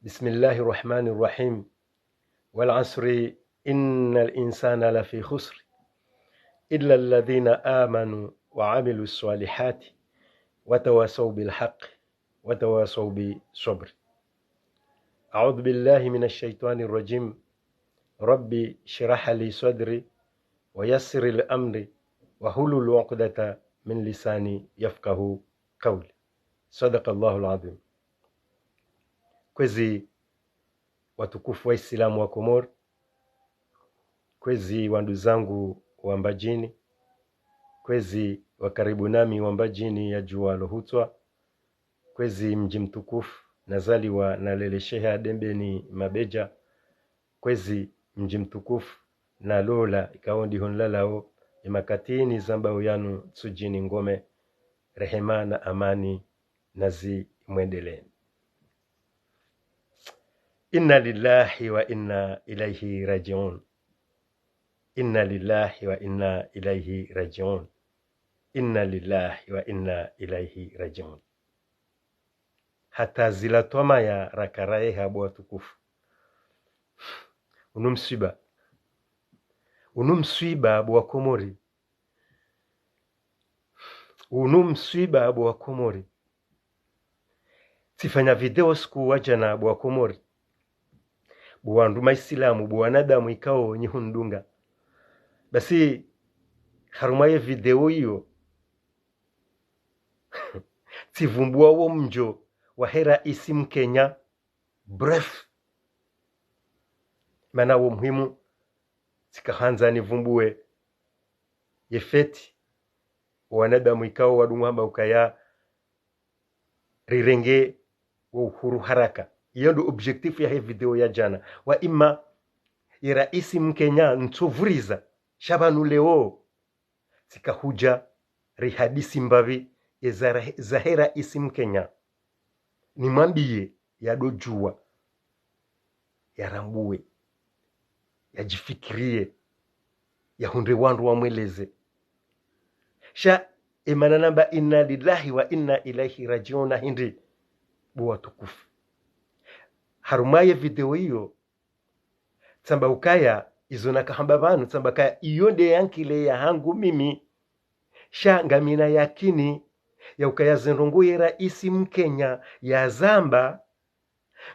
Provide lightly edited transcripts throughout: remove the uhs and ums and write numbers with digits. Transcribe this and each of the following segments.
بسم الله الرحمن الرحيم والعصر إن الإنسان لفي خسر إلا الذين آمنوا وعملوا الصالحات وتواصوا بالحق وتواصوا بالصبر. أعوذ بالله من الشيطان الرجيم. ربي اشرح لي صدري ويسر الأمر واحلل عقدة من لساني يفقه قولي. صدق الله العظيم. Kwezi watukufu wa Islamu wa Komoro, kwezi wandu zangu wa Mbajini, kwezi wa karibu nami wa Mbajini ya jua lohutwa, kwezi mji mtukufu nazaliwa na lele sheha dembeni mabeja, kwezi mji mtukufu na lola ikaondi honlalao imakatini zambao yanu tsujini ngome, rehema na amani nazi mwendeleni. Inna lillahi wa inna ilaihi rajiun. Inna lillahi wa inna ilaihi rajiun. Inna lillahi wa inna ilaihi rajiun. Hata zila toma ya rakaraye habu watukufu. Unumswiba abu wa Komori. Unumswiba abu wa Komori. Tifanya video siku wajana abu wa Komori. Buwandu Islamu buwanadamu ikao nyihundunga. Basi harumaye video hiyo tivumbua wo mjo wa hera isi Mkenya bref mana wo muhimu tikahanza nivumbue yefeti wanadamu ikao wadungwamba ukaya rirenge wa uhuru haraka. Iyo ndo objektifu ya hii video ya jana. Wa ima ya raisi Mkenya ntuvuriza shabanu leo tikahuja rihadisi mbavi zahera isi Mkenya ni mwambie ya dojua ya rambue ya jifikirie ya hundre wandu wa mweleze sha imana namba inna lillahi wa inna ilaihi rajiun. Hindi buwa tukufu harumaye video hiyo tsamba ukaya izona kahamba banu tsamba kaya iyo nde yankile ya hangu mimi sha ngamina yakini ya ukaya zenrongo ya raisi Mkenya ya zamba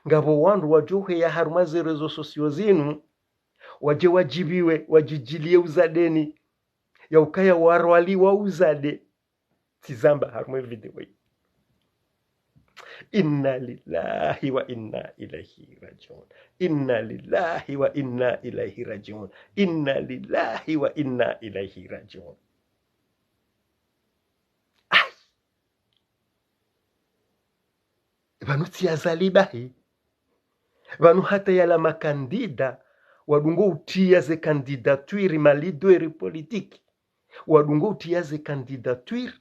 ngabo wandu wajuhe ya harumaze rezo sosio zinu waje wajibiwe wajijilie uzadeni ya ukaya warwali wa uzade tizamba harumaye video hiyo. Inna lillahi wa inna ilaihi rajiun. Inna lillahi wa inna ilaihi rajiun. Inna lillahi wa inna ilaihi rajiun. Vanu tiazalibahi vanu hata yala makandida wadungo utia ze kandidatwiri malidweri politiki wadungo utia ze kandidatwiri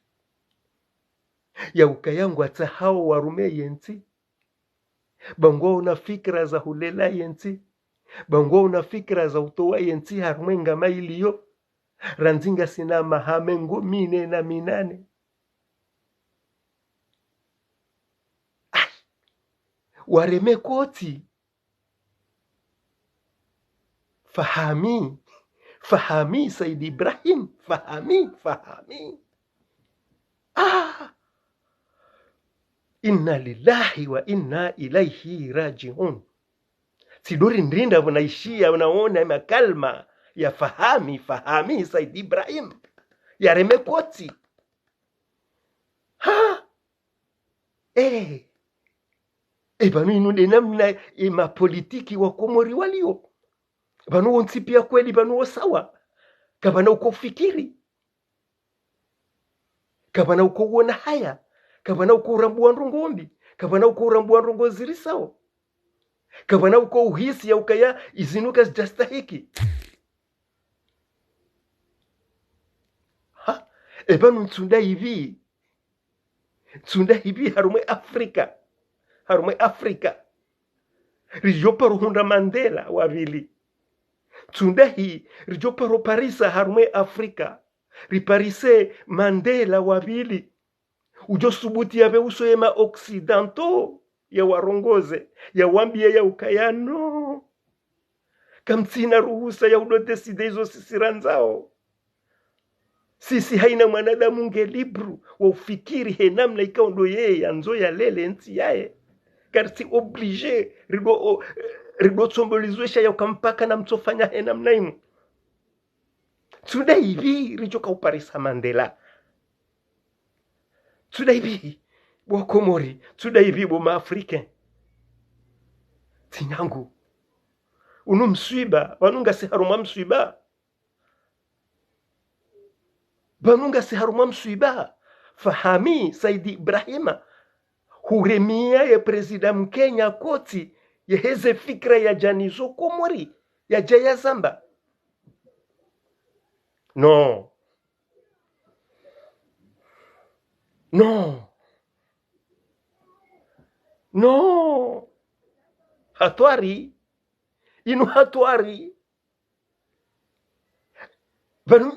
ya ukayangu hata hao warume yenti bango una fikra za hulela yenti bango una fikra za utowa yenti harumenga mailiyo ranzinga sina mahamengo mine na minane. Wareme koti fahami Said Ibrahim fahami inna lillahi wa inna ilaihi rajiun. Sidori ndrinda wanaishia wanaona makalma ya fahami Said Ibrahim ya reme koti banu inude namna ima politiki wa Komori walio banu wonsipia kweli banu wasawa kabana uko fikiri kabana uko uona haya kabana uko urambuwa ndongombi kabana uko urambuwa ndongo zirisao kabana uko uhisi ya ukaya izinuka zijastahiki banu nsunda hivi harume Afrika rijopa ruhunda Mandela wavili tsundahi rijopa ro Parisa harume Afrika riparise Mandela wavili ujo subuti yabe uso yema Occidental ya warongoze ya wambie ya ukayano kamtina ruhusa ya udodeside hizo sisiranzao. Sisi haina mwanadamu nge libru wa ufikiri he namna ikao ndo yeye yanzo ya lele nti yae karti oblige rido tsombolizwesha ya ukampaka na mtofanya he namna imu. Tuda hivi rijoka uparisa Mandela, tuda hivi wa Komori, tuda hivi wa Maafrika tinyangu unu mswiba wanunga si haruma mswiba banunga si haruma mswiba fahami Saidi Ibrahima huremia ya presida Mkenya koti ya heze fikra ya janizo Komori ya jaya zamba. No hatwari inu hatwari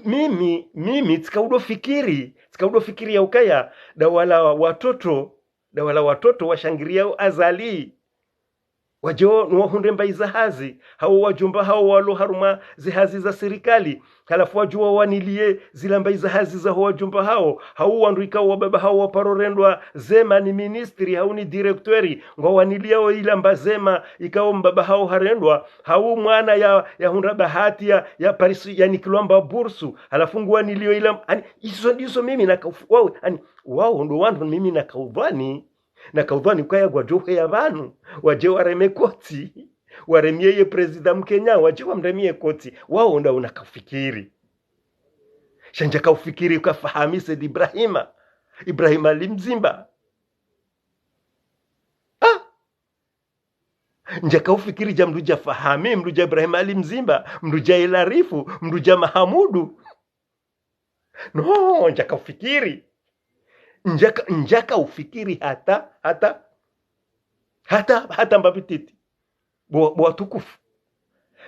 mimi tikaudo fikiri ya ukaya dawala watoto washangiria azali wajo nuwahunde mbai zahazi hao wajumba hao walo haruma zihazi za serikali halafu wajua wanilie zila mbai zahazi za wajumba hao wanduika wababa hao waparorendwa zema ni ministry hao ni directori ngo wanilia o ila mbazema ikao mbaba hao harendwa hao mwana ya hunda bahati ya Paris yani kilomba bursu halafu ngo wanilio ila iso ndizo mimi na wao ndo wandu mimi na kaudhani kwa ya gwajohe ya vanu waje wareme koti waremie ye presida Mkenya waje wamremie koti wao nda unakafikiri shanja kaufikiri ukafahami Said Ibrahima limzimba nja kaufikiri ja mruja fahami mruja Ibrahima limzimba mruja Ilarifu mruja Mahamudu no nja kaufikiri njaka ufikiri hata mbabititi bwa tukufu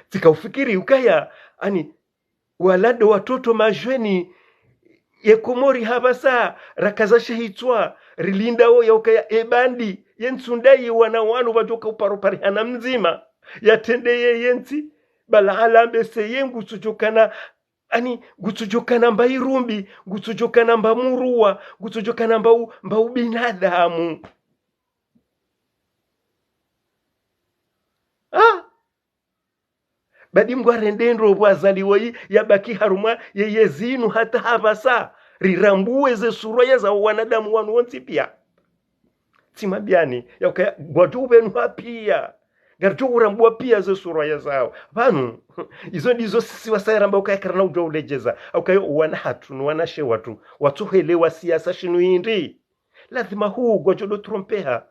tika ufikiri ukaya walado watoto majweni ye Komori habasa rakaza shehitwa rilinda o ya ukaya ebandi yensundai wanawanu wajoka uparopari hana mzima yatende yensi bala alambe seyengu sujokana gutsujokana mba irumbi gutsujokana mba muruwa gutsujokana mba ubinadamu badi mgwarendendro bwazaliwa yabaki haruma yezinu hata havasa rirambuwe ze sura za wanadamu wanu wonsi pia timabiani yakaya gwadube pia garjo urambua pia ze sura ya zao vanu izo ndizo sisi wasairamba ukayakarana ujo ulejeza ukayo wanashe watu helewa siasa shinu indi lazima huu gwajodo trompeha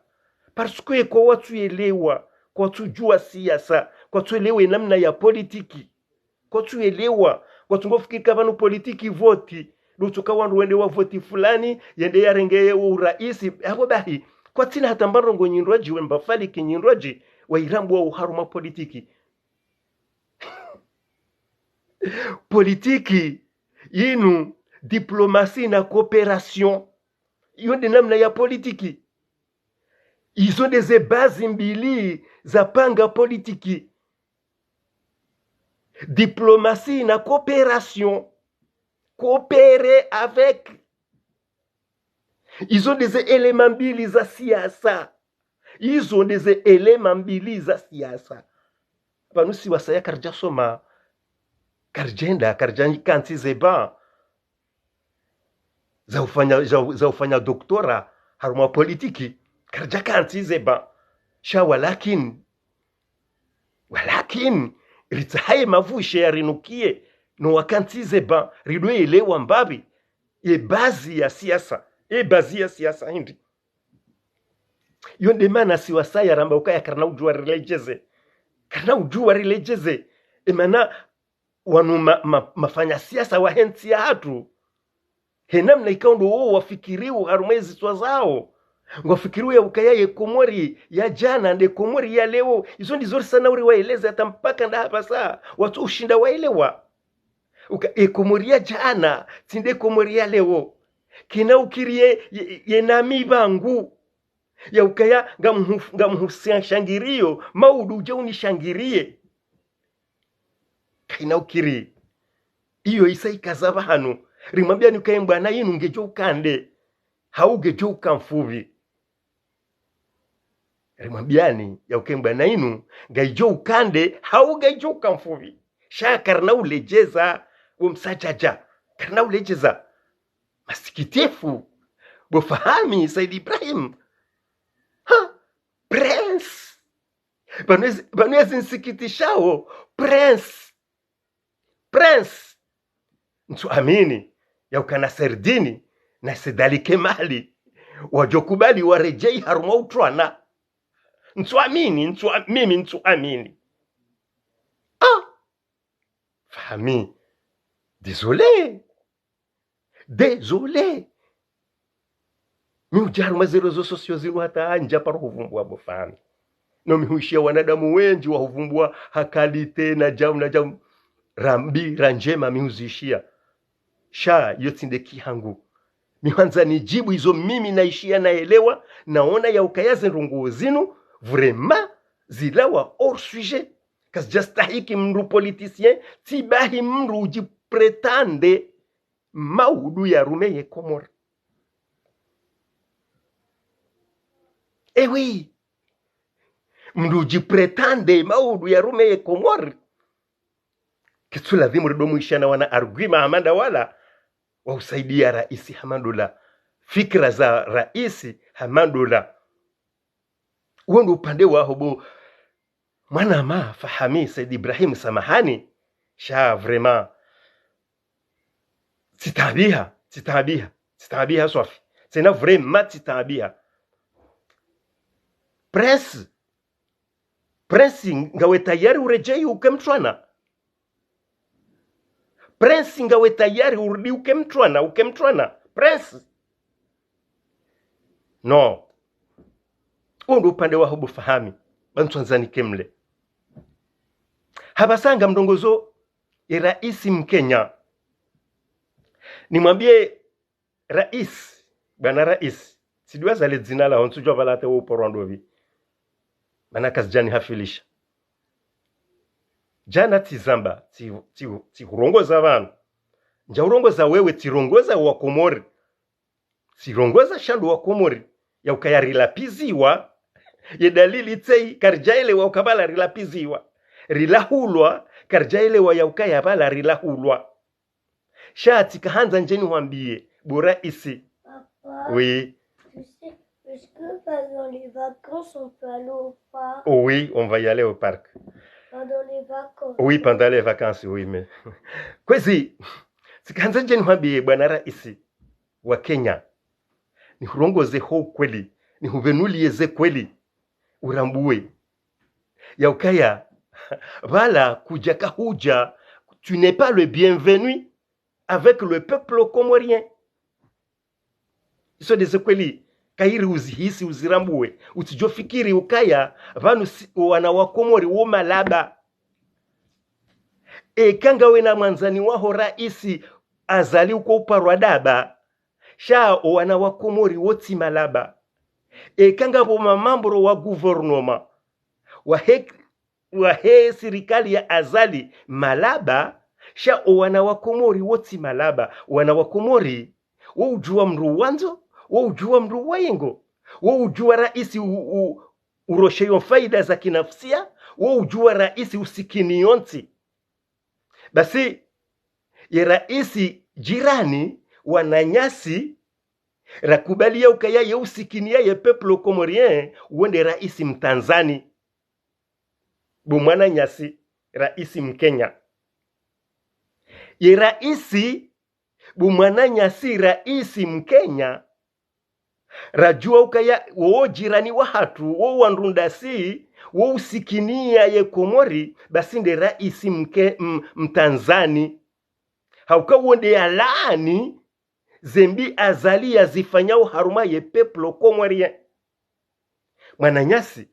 parskwe kwa watu elewa kwa tujua siasa kwa tuelewe namna ya politiki kwa tuelewa kwa tungofikiri kavanu politiki voti lutuka wandu wende wa voti fulani yende yarengeye uraisi hapo bahi kwa tina hata mbarongo nyinroji wembafali kinyinroji wairambu wa uharuma politiki politiki yinu diplomasi na coopération yonde namna ya politiki izo deze bazi mbili za panga politiki diplomasi na coopération coopérer avec izo deze elema mbili za siasa izo deze elema mbili za siasa vanusi wasaya karja soma karjenda karjanyi kanti zeba za ufanya doktora haruma politiki karja kanti zeba sha walakin ritsahaye mavushe yarinukie no wakanti zeba ridwe elewa mbabi bazi ya siasa hindi yonde mana siwasaya ramba ukaya karna ujua rilejeze emana wanu mafanya siasa wa hensi ya hatu henamna ikaundo wao wafikiriwa harumezi twa zao wafikiriwa ya ukaya ye Komori ya jana nde Komori ya leo izo ndizori sana uri waeleza hata mpaka nda hapa saa watu ushinda waelewa Komori ya jana tinde Komori ya leo kina ukirie ye nami bangu ya ukaya ngamuhusia shangirio maudu uje unishangirie kaina ukiri iyo isa ikazaba hano rimwambia nikaye mbwana yinu ngejo ukande haugejo ukamfuvi rimwambiani ya ukembwa na inu ngaijo ukande haugejo ukamfuvi shakarna ulejeza umsajaja karna ulejeza masikitifu bofahami Said Ibrahim ha prince banwezi nsikitishao prince ntuamini ya ukana serdini na sedalike mali wajokubali warejei haruma utwana ntuamini fahami désolé mi ujaruma zerozo sosio zinu hata anja para huvumbua bofahami no mihuishia wanadamu wenji wa huvumbua hakalite na jamu rambi ranjema mihuzishia sha yotinde kihangu mihanza nijibu hizo mimi naishia naelewa naona ya ukayaze runguo zinu vraiment zilawa hors sujet kasijastahiki mru politicien tibahi mru ujipretande maudu ya rumeye Komora. Oui, mru ujipretande maudu ya rumeye Komora kitu lazima ridomu ishana wana arguma Hamanda wala wa usaidia raisi Hamandula fikra za raisi Hamandula uondo upande wa hobo mwana ma fahami Said Ibrahim samahani sha vraiment titabiha swafi tena vraiment titabiha press ngawe tayari urejei ukemtwana Prince ngawe tayari urudi ukemtwana Prince no uondo upande wa hobo fahami bantuanzani kemle habasanga mdongozo raisi Mkenya nimwambie rais bwana rais sidiwaza le zina la ontsujwa balate wo porondovi mana kasjani hafilisha jana tizamba ti urongoza abantu nja urongoza wewe tirongoza wa Komori sirongoza shandu wa Komori ya ukayarilapiziwa ye dalili tei karjaile wa ukabala rilapiziwa rilahulwa karjaile wa ya ukayabala rilahulwa shati kahanza njeni wambie bora isi Papa, oui tu sais, est-ce que pendant les vacances on peut aller au parc? oui on va y aller au parc Pendant les vacances. oui pendant les vacances oui mais kwezi sikahanza njeni wambie bwana raisi wa Kenya ni hurongoze ho kweli ni huvenulieze kweli urambue ya ukaya voilà kujaka huja tu n'es pas le bienvenu avec le peuple comorien iso deze kweli kairi uzihisi uzirambue utijofikiri ukaya vanu wana wa Komori wo malaba kanga wena mwanzani waho raisi azali uko uparwa daba sha wana wa Komori woti malaba kanga bo mamambro wa gouvernement wa he serikali ya azali malaba sha wana wa Komori woti malaba wana wa Komori wo ujua mru wanzo wo ujua mru wayengo wo ujua raisi urosheyo faida za kinafsia wo ujua raisi usikinionti basi ye raisi jirani wananyasi rakubalia ukaya ye usikinia ye peuple comorien uende raisi Mtanzani bumwana nyasi raisi Mkenya ye raisi bumwana nyasi raisi Mkenya rajua ukaya wo jirani wa hatu wo wandundasi wo usikinia ye Komori basi nde raisi Mtanzani hauka wonde ya laani zembi azali ya zifanyao haruma ye peuple comorien mwananyasi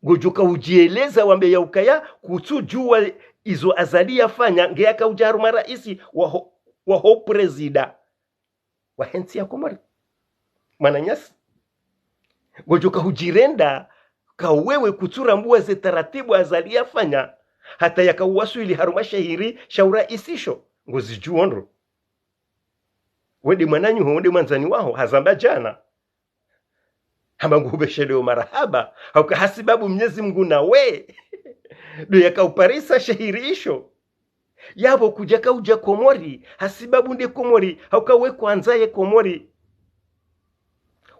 gojoka hujieleza wambe ya ukaya kutujua izo azali ya fanya ngeaka ujaruma raisi wa ho presida wa hensi ya Komori Mananyasi gojoka hujirenda ka wewe kutura mbua ze taratibu azali afanya hata yakauwasu ili haruma shahiri shaura isisho ngozi juondro wedi mwananyu honde mwanzani waho hazamba jana hamba ngubeshedeo marahaba hauka hasibabu Mwenyezi Mungu na we do yakauparisa shahiri isho yabo kujaka uja Komori hasibabu nde Komori hauka we kwanzaye Komori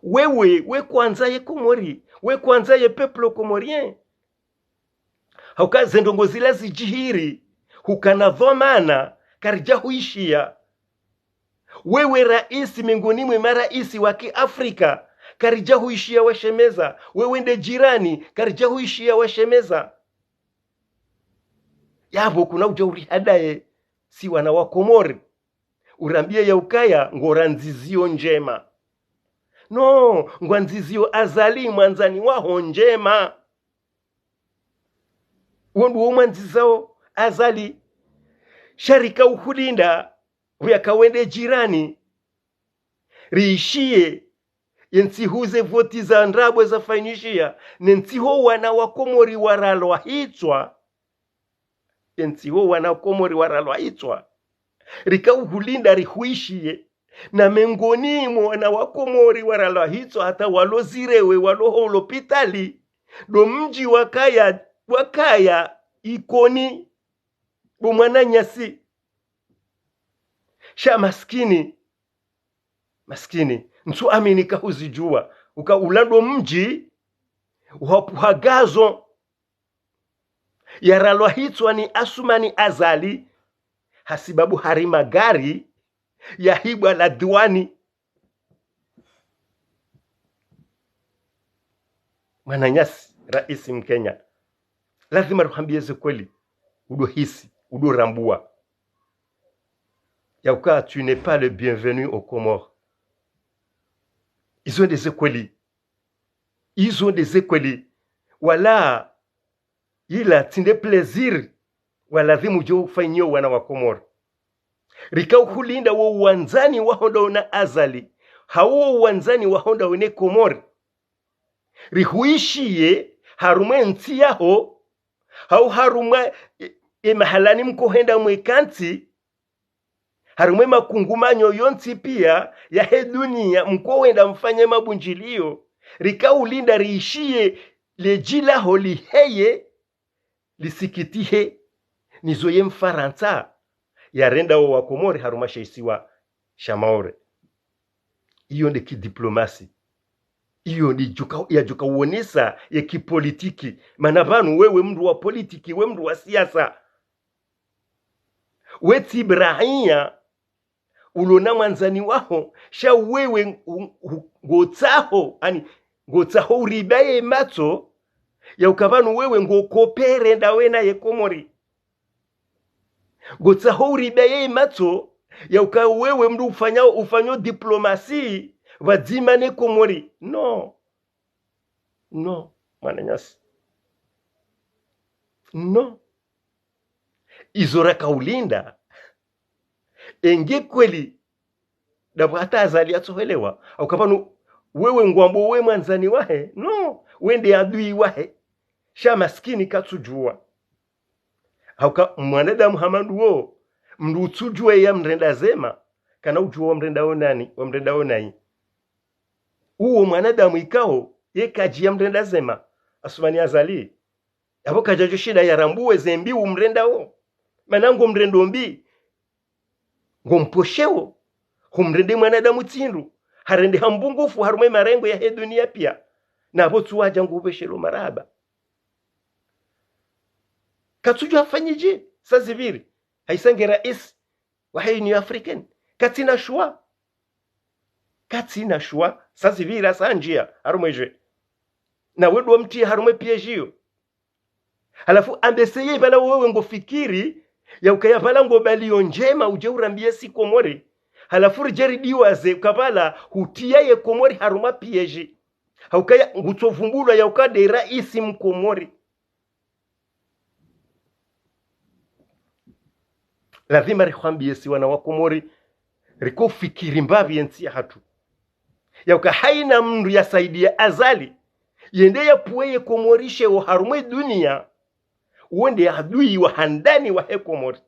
we kwanzaye Komori we kwanzaye peuple comorien hauka zendongo zila zijihiri hukana dhomana karija huishia wewe raisi miongoni mwa maraisi wa Kiafrika karija huishia washemeza wewe nde jirani karija huishia washemeza yabo kuna ujauri hadaye si wana wa Komori urambie ya ukaya ngoranzizio njema no ngwanzizio azali mwanzani waho njema wondu mwanzizao azali sharika uhulinda uyakawende jirani riishie yensihuze voti za ndrabwe za fainishia nensiho wana wa Komori waralwa hitwa yensiho wana wa Komori waralwa hitwa rika uhulinda rihuishie na mengoni mwana wa Komori waralwa hitwa hata walozirewe waloholo pitali do mji wakaya ikoni bomwana nyasi sha maskini nsu aminika huzijua uka ulando mji wapuhagazo yaralwa hitwa ni asumani azali hasibabu harima gari ya hibwa la diwani Mananyasi raisi Mkenya lazima ruhambieze kweli udo hisi udo rambua yauka tu n'es pas le bienvenu aux Comores. Ils ont des écoles wala ila tinde plaisir wala vimu jo fanyo wana wa Komoro rika uhulinda wo uwanzani wa honda na azali hawo uwanzani wa honda wene Komori rihuishie harume nti yaho hau haruma mahalani mkohenda mwekanti harume makungumanyo yonti pia ya he dunia mkohenda mfanye mabunjilio rika ulinda riishie lejila holi heye lisikitihe nizoye mfaranta ya renda wa Komori haruma sheisiwa shamaore. Iyo ndi kidiplomasi. Iyo ndi juka uonesa ya kipolitiki. Manavanu wewe mdu wa politiki, we mdu wa siasa. Weti Ibrahia ulona mwanzani waho sha wewe ngotsaho uribaye mato ya ukavanu wewe ngokopere ndawena ye Komori ngotsaho uribaye mato ya ukawewe mdu ufanyo diplomasi wadzimane Komori no Mananyasi no izora kaulinda enge kweli dabu hata azali atohelewa au kapanu wewe ngwambo we mwanzani wahe no wende adui wahe sha maskini katujua hauka mwanadamu hamandu wo mndu utujue ya mrenda zema kana ujua wa mrenda onai uo mwanadamu ikao ye kaji ya mrenda zema asumani azali hapo kajajo shida ya rambuwe zembi umrenda wo manango mrendo mbi ngomposhewo humrende mwanadamu tindu harende hambungufu harume marengo ya he dunia pia na hapo tuwaja ngubeshelo maraba katuju afanyije saziviri haisange rais wa Union Africaine katina shwa saziviri asanjia harumeje na wedu mti harume piejio halafu ambeseye bala wewe ngofikiri ya ukaya bala ngobalio njema uje urambie si Komori halafu rijeri diwaze ukabala hutia ye Komori haruma pieji haukaya ngutovumbulwa ya ukade raisi mkomori lazima rikwambie si wana wa Komori riko fikiri mbavi yensi hatu yauka haina mndu yasaidia azali yende yapueye komorishe wa harumwe dunia uende adui wa handani wa hekomori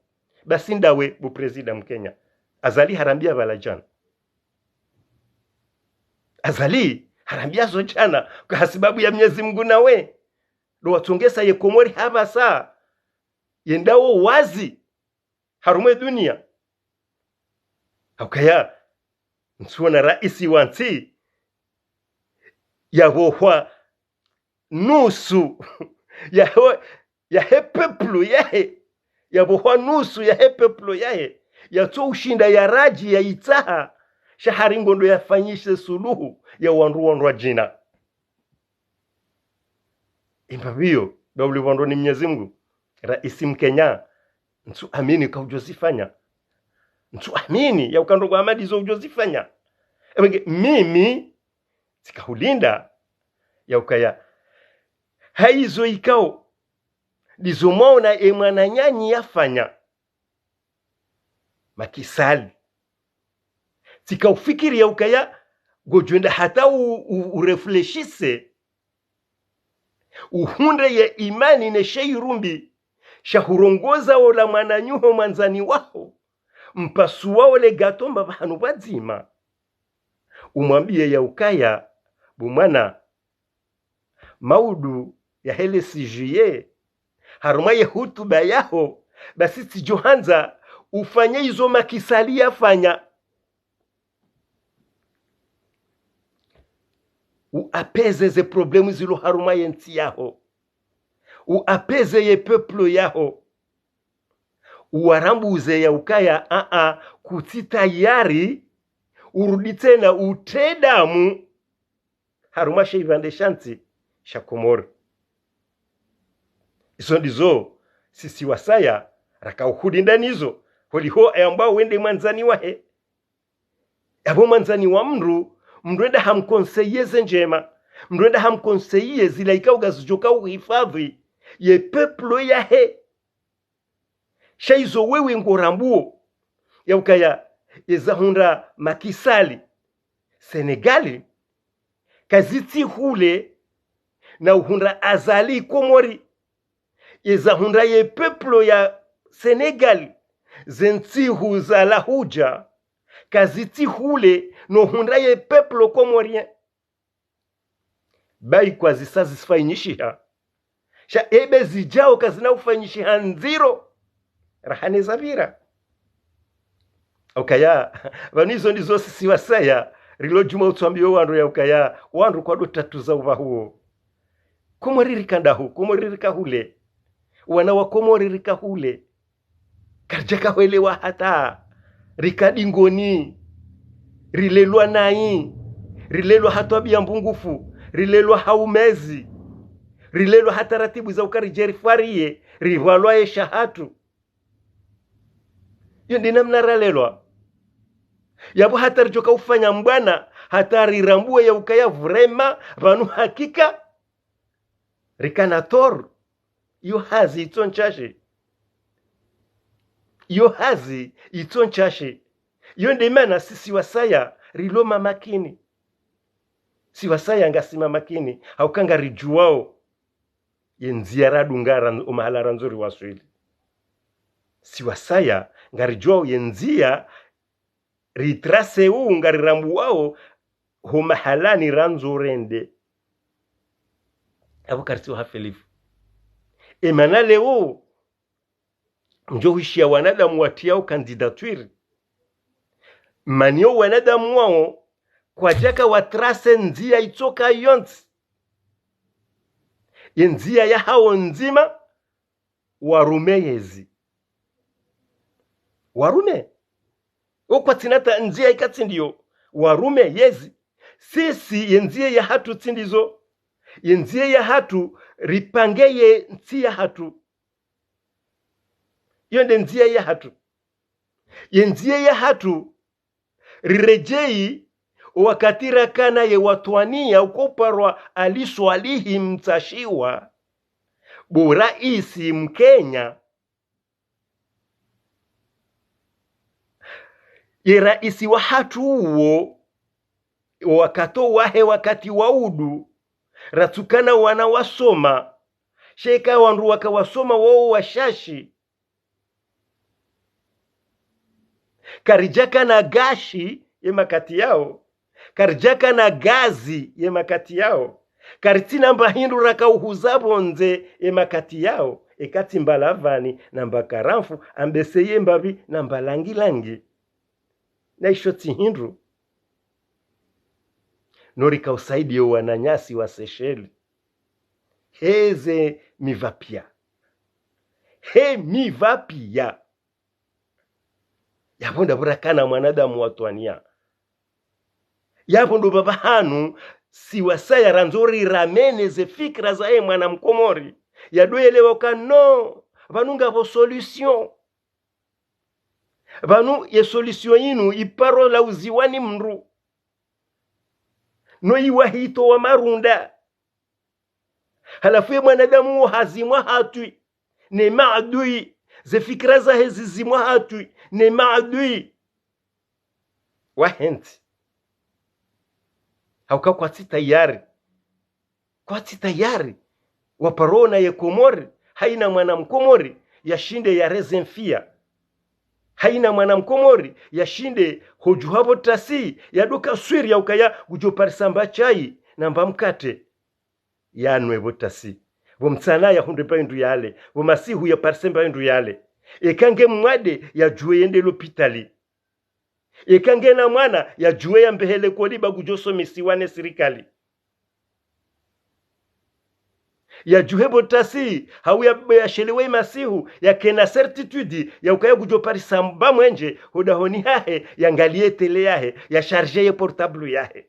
basi ndawe bu presida mkenya azali harambia balajana azali harambia zo jana kwa sababu ya Mwenyezi Mungu nawe do watongesa ye komori haba saa yendao wazi harumwe dunia hakaya nsuona raisi wanti yabohwa nusu ya hepeplu yahe yabohwa nusu ya hepeplu yahe yato ushinda ya raji ya itaha shahari ngondo yafanyishe suluhu ya wandu jina impavio dobli wandu ni Mwenyezi Mungu raisi mkenya nsu amini ka ujozifanya nsu amini ya ukando kwa amadi zo ujozifanya mimi sikahulinda ya ukaya haizo ikao dizomona mwana nyanyi yafanya makisali sikaufikiri ya ukaya gojwenda hata urefleshise uhunde ya imani ne sheirumbi shahurongoza ola mwana nyuho mwanzani wao mpasuwa ole gatomba bahanu bazima umwambie ya ukaya bumwana maudu ya hele sijuye haruma ye hutuba yaho basi tijohanza ufanye izo makisali yafanya uapeze ze problemu zilo haruma ye nti yaho uapeze ye peplo yaho uwarambuze ya ukaya kutita yari urudi tena utedamu haruma sheivande shanti shakomori izo ndizo sisi wasaya raka uhudinda nizo holiho ambao wende mwanzani wahe abo mwanzani wa mndwenda hamkonseyeze njema mndwenda hamkonseye zilaika ugazijoka uhifadhi ye peplo yahe shaizo wewe ngorambuo ya ukaya yezahunda makisali Senegali kaziti hule na uhunda azali komori yezahunda ye peplo ya Senegali zentihu za lahuja kaziti hule no hunda ye peplo komorien bai kwa zisazi sifanyishiha sha ebe zijao kazina ufanyishiha nziro rahane zavira ukaya vanizo ndizo sisi wasaya rilo juma utuambio wandu ya ukaya wandu kwa tatu za uvahuo komoririka ndahu komoririka hule wana wa komoririka hule karjaka welewa hata rikadingoni rilelwa nai rilelwa hatwa biambungufu rilelwa haumezi rilelwa hata ratibu za ukarijeri farie rivalwa ye shahatu yondi namna ralelwa yabo hatari joka ufanya mbwana hatari rambue ya ukaya vrema vanu hakika rikanator yo hazi itonchashe yondi mana sisi wasaya riloma makini si wasaya ngasima makini haukanga rijuwao yenzia dungara umahala nzuri waswili si wasaya ngarijwao yenzia ritrase ngarirambu wao humahalani ranzurende abo karti hafelifu emana leo njohishia wanadamu watiao kandidatwiri manio wanadamu wao kwa jaka watrase nzia itoka yonti yenzia ya hao nzima warumeyezi warume okwa tinata nzia ikati ndiyo warume yezi sisi yenzie ya hatu tindizo yenzie ya hatu ripangeye ntia hatu yonde nzia ya hatu yenzie ya hatu rirejei wakatira kana ye watwania ukoparwa aliswalihi mtashiwa buraisi mkenya ye raisi wa hatu uo wakato wahe wakati waudu ratukana wana wasoma sheka wandu wakawasoma wao washashi karijaka na gashi ye makati yao karijaka na gazi ye makati yao karitina mbahindu rakauhuzabo nze ye makati yao ekati mbalavani na mbakaramfu ambeseye mbavi na mbalangilangi na ishoti hindu norika usaidi yo wananyasi wa Seychelles heze mivapia he mivapia yabonda burakana mwanadamu watwania yabondo baba hanu siwasaya ranzori ramene ze fikra za mwana mkomori yadoelewa kano vanunga vo solution vanu ye solution yinu iparo la uziwani mndu no iwahito wa marunda halafu ye mwanadamu hazimwa hatui ne maadui ze fikra za hezi zimwa hatui ne maadui wahenti hauka kwa tayari waparona ye Komori haina mwana mkomori yashinde ya rezenfia haina mwana mkomori yashinde hojuhabo tasi yaduka swiri ya ukaya gujoparisamba chai namba mkate yanwe botasi bomtsana ya hunde paindu yale bomasihu ya parisemba indu yale ekange mwade ya juwe yende l'hopitali ekange na mwana ya juwe ya mbehele koliba gujoso misiwane sirikali ya juhebo tasi hau ya shelewe masihu ya kena certitude ya ukaya gujoparisa mba mwenje hodahoni hahe ya ngalie tele yahe ya charge ye portable yahe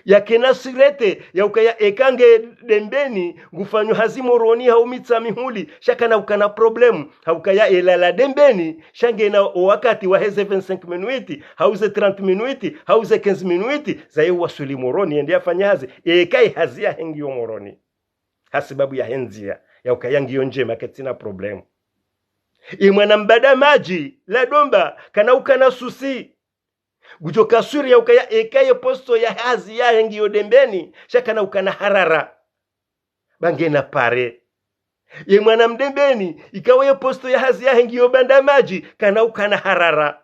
ya kena sirete ya ukaya ekange dembeni gufanyo hazimoroni haumitsa mihuli shaka na ukana problem haukaya elala dembeni shange na wakati wa heze 25 minuti hauze 30 minuti hauze 15 minuti zaye wasuli moroni ende afanya hazi ekai hazia hengi moroni hasibabu ya henzia ya ukaya ngiyo njema ketina problem imwana mbada maji la domba kana ukana susi gujoka suri ya ukaya ekaye posto ya hazi ya hengi yodembeni shaka na ukana harara bangena pare ye mwana mdembeni ikawe posto ya hazi ya hengi yobanda maji kana ukana harara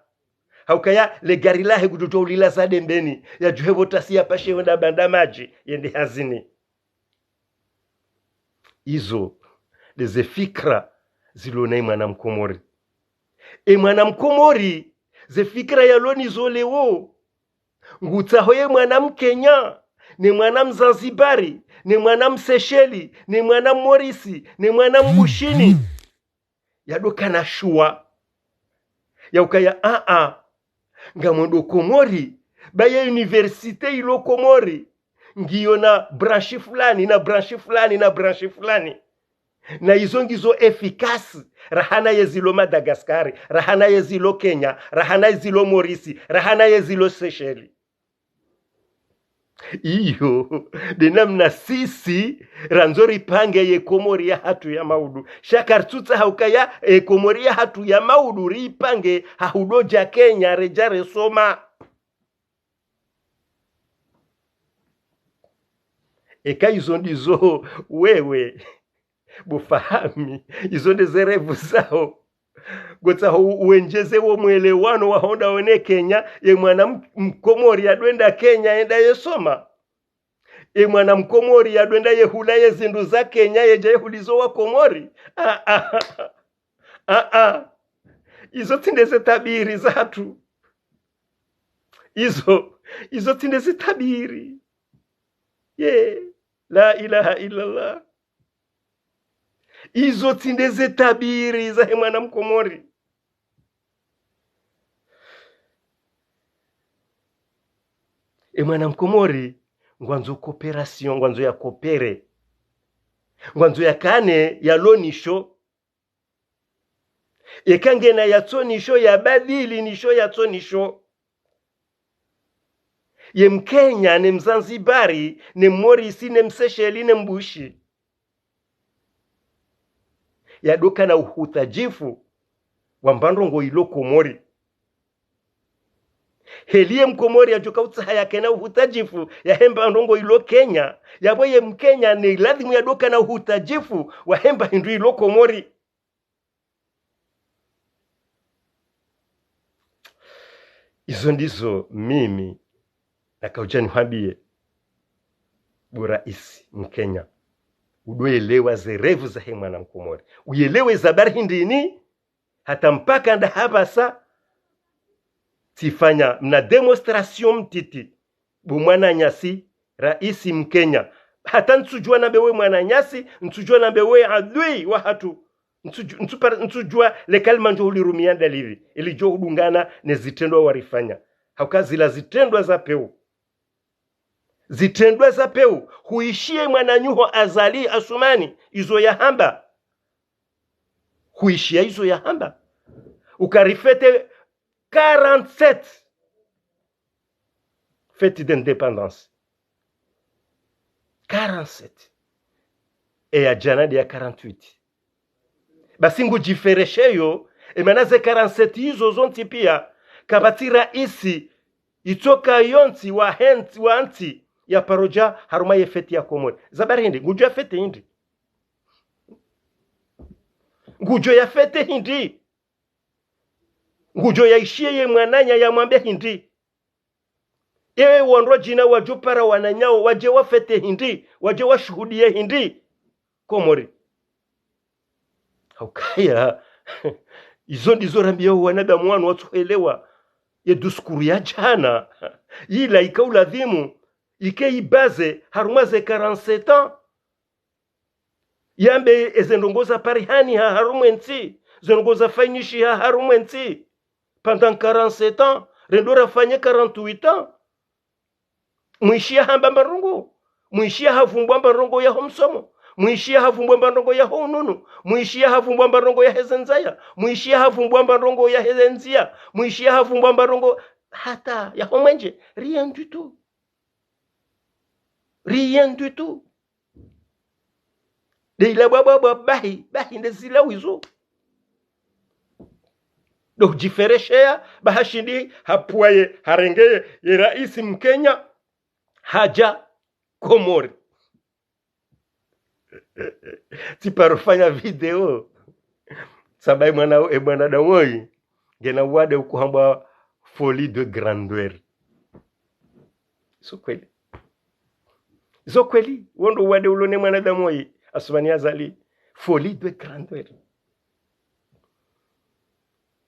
haukaya le gari lahe gujoto ulila za dembeni ya juhevo tasi ya pashe wenda banda maji yende hazini izo deze fikra zilonai mwana mkomori mwana mkomori ze fikra ya loni zolewo ngutaho ye mwana mkenya ni mwana mzanzibari ni mwana msesheli ni mwana morisi ni mwana mbushini yadoka na shua ya ukaya ngamondo Komori baye universite ilo Komori ngiyo na branchi fulani na branchi fulani na branchi fulani na izo ngizo efikasi rahana yezilo Madagascar rahana yezilo Kenya rahana yezilo Morisi rahana yezilo Seychelles iyo denamna sisi ranzori pange ye Komori ya hatu ya maudu shakartuta haukaya Komori ya hatu ya maudu ripange hahudoja Kenya rejare soma eka izo ndizo wewe bufahami izo ndezerevu zao gota uenjeze wo mwelewano wa honda one Kenya ye mwana mkomori ya duenda Kenya enda yesoma mwana mkomori ya duenda ye hula ye zindu za Kenya ye jaye hulizo wa Komori izo tindeze tabiri zatu izo tindeze tabiri la ilaha illallah izo tindeze tabiri za mwana mkomori mwana mkomori ngwanzo cooperation ngwanzo ya kopere ngwanzo ya kane ya lonisho ekangena ya tonisho ya badili nisho ya tonisho ye Mkenya ne Mzanzibari ne Morisi ne Msesheli ne Mbushi yadoka na uhutajifu wa mbandongo ilo Komori helie mkomori ajoka utsaha yake na uhutajifu ya hemba ndongo ilo Kenya yaboye mkenya ni lazima yadoka na uhutajifu wa hemba hindu ilo Komori. Izo ndizo mimi nakauja niwambie buraisi mkenya udoelewa zerevu za he mwana mkomori, uelewe zabari hindini hata mpaka nda habasa tifanya mna demonstration mtiti bu mwana nyasi raisi mkenya hata nsujua na bewe mwana nyasi nsujua na bewe adui wa hatu nsujua le kalma njo ulirumia dalili ili jo hudungana ne zitendwa warifanya haukazi la zitendwa za peu zitendwa za peu huishie mwana nyuho azali asumani izo ya hamba huishia izo ya hamba ukarifete 47 fête d'indépendance 47 et ya janadi ya 48 basi ngujiferesheyo emanaze 47 hizo zonti pia kabatira isi itoka yonti wa henti wa anti ya paroja haruma ye fete ya Komori zabari hindi ngujo ya fete hindi ngujo ya fete hindi ngujo ya ishie ye mwananya ya mwambia hindi ewe wandro jina wajupara wananyao waje wafete hindi waje washuhudie hindi Komori haukaya izo ndizo rambio wanadamu wanu watuelewa ye duskuru ya jana ila ikaula dhimu ike ibaze harumaze 47 ans yambe ezendongoza parihani ha harumwensi zenongoza fainishi ha harumwensi pendant 47 ans rendora fanye 48 ans mwishia hamba marongo mwishia havumbwa marongo ya homsomo mwishia havumbwa marongo ya honunu mwishia havumbwa marongo ya hezenzaya mwishia havumbwa marongo ya hezenzia mwishia havumbwa marongo hata ya homwenje rien du tout de ila baba bahi ndezila wizo do jifereshea bahashindi hapuaye harengeye ye raisi mkenya haja Komori tiparofanya video sabai mwana damoi gena wade ukuhamba folie de grandeur so kweli wondo wade ulone mwana damoi asumani azali folie de grandeur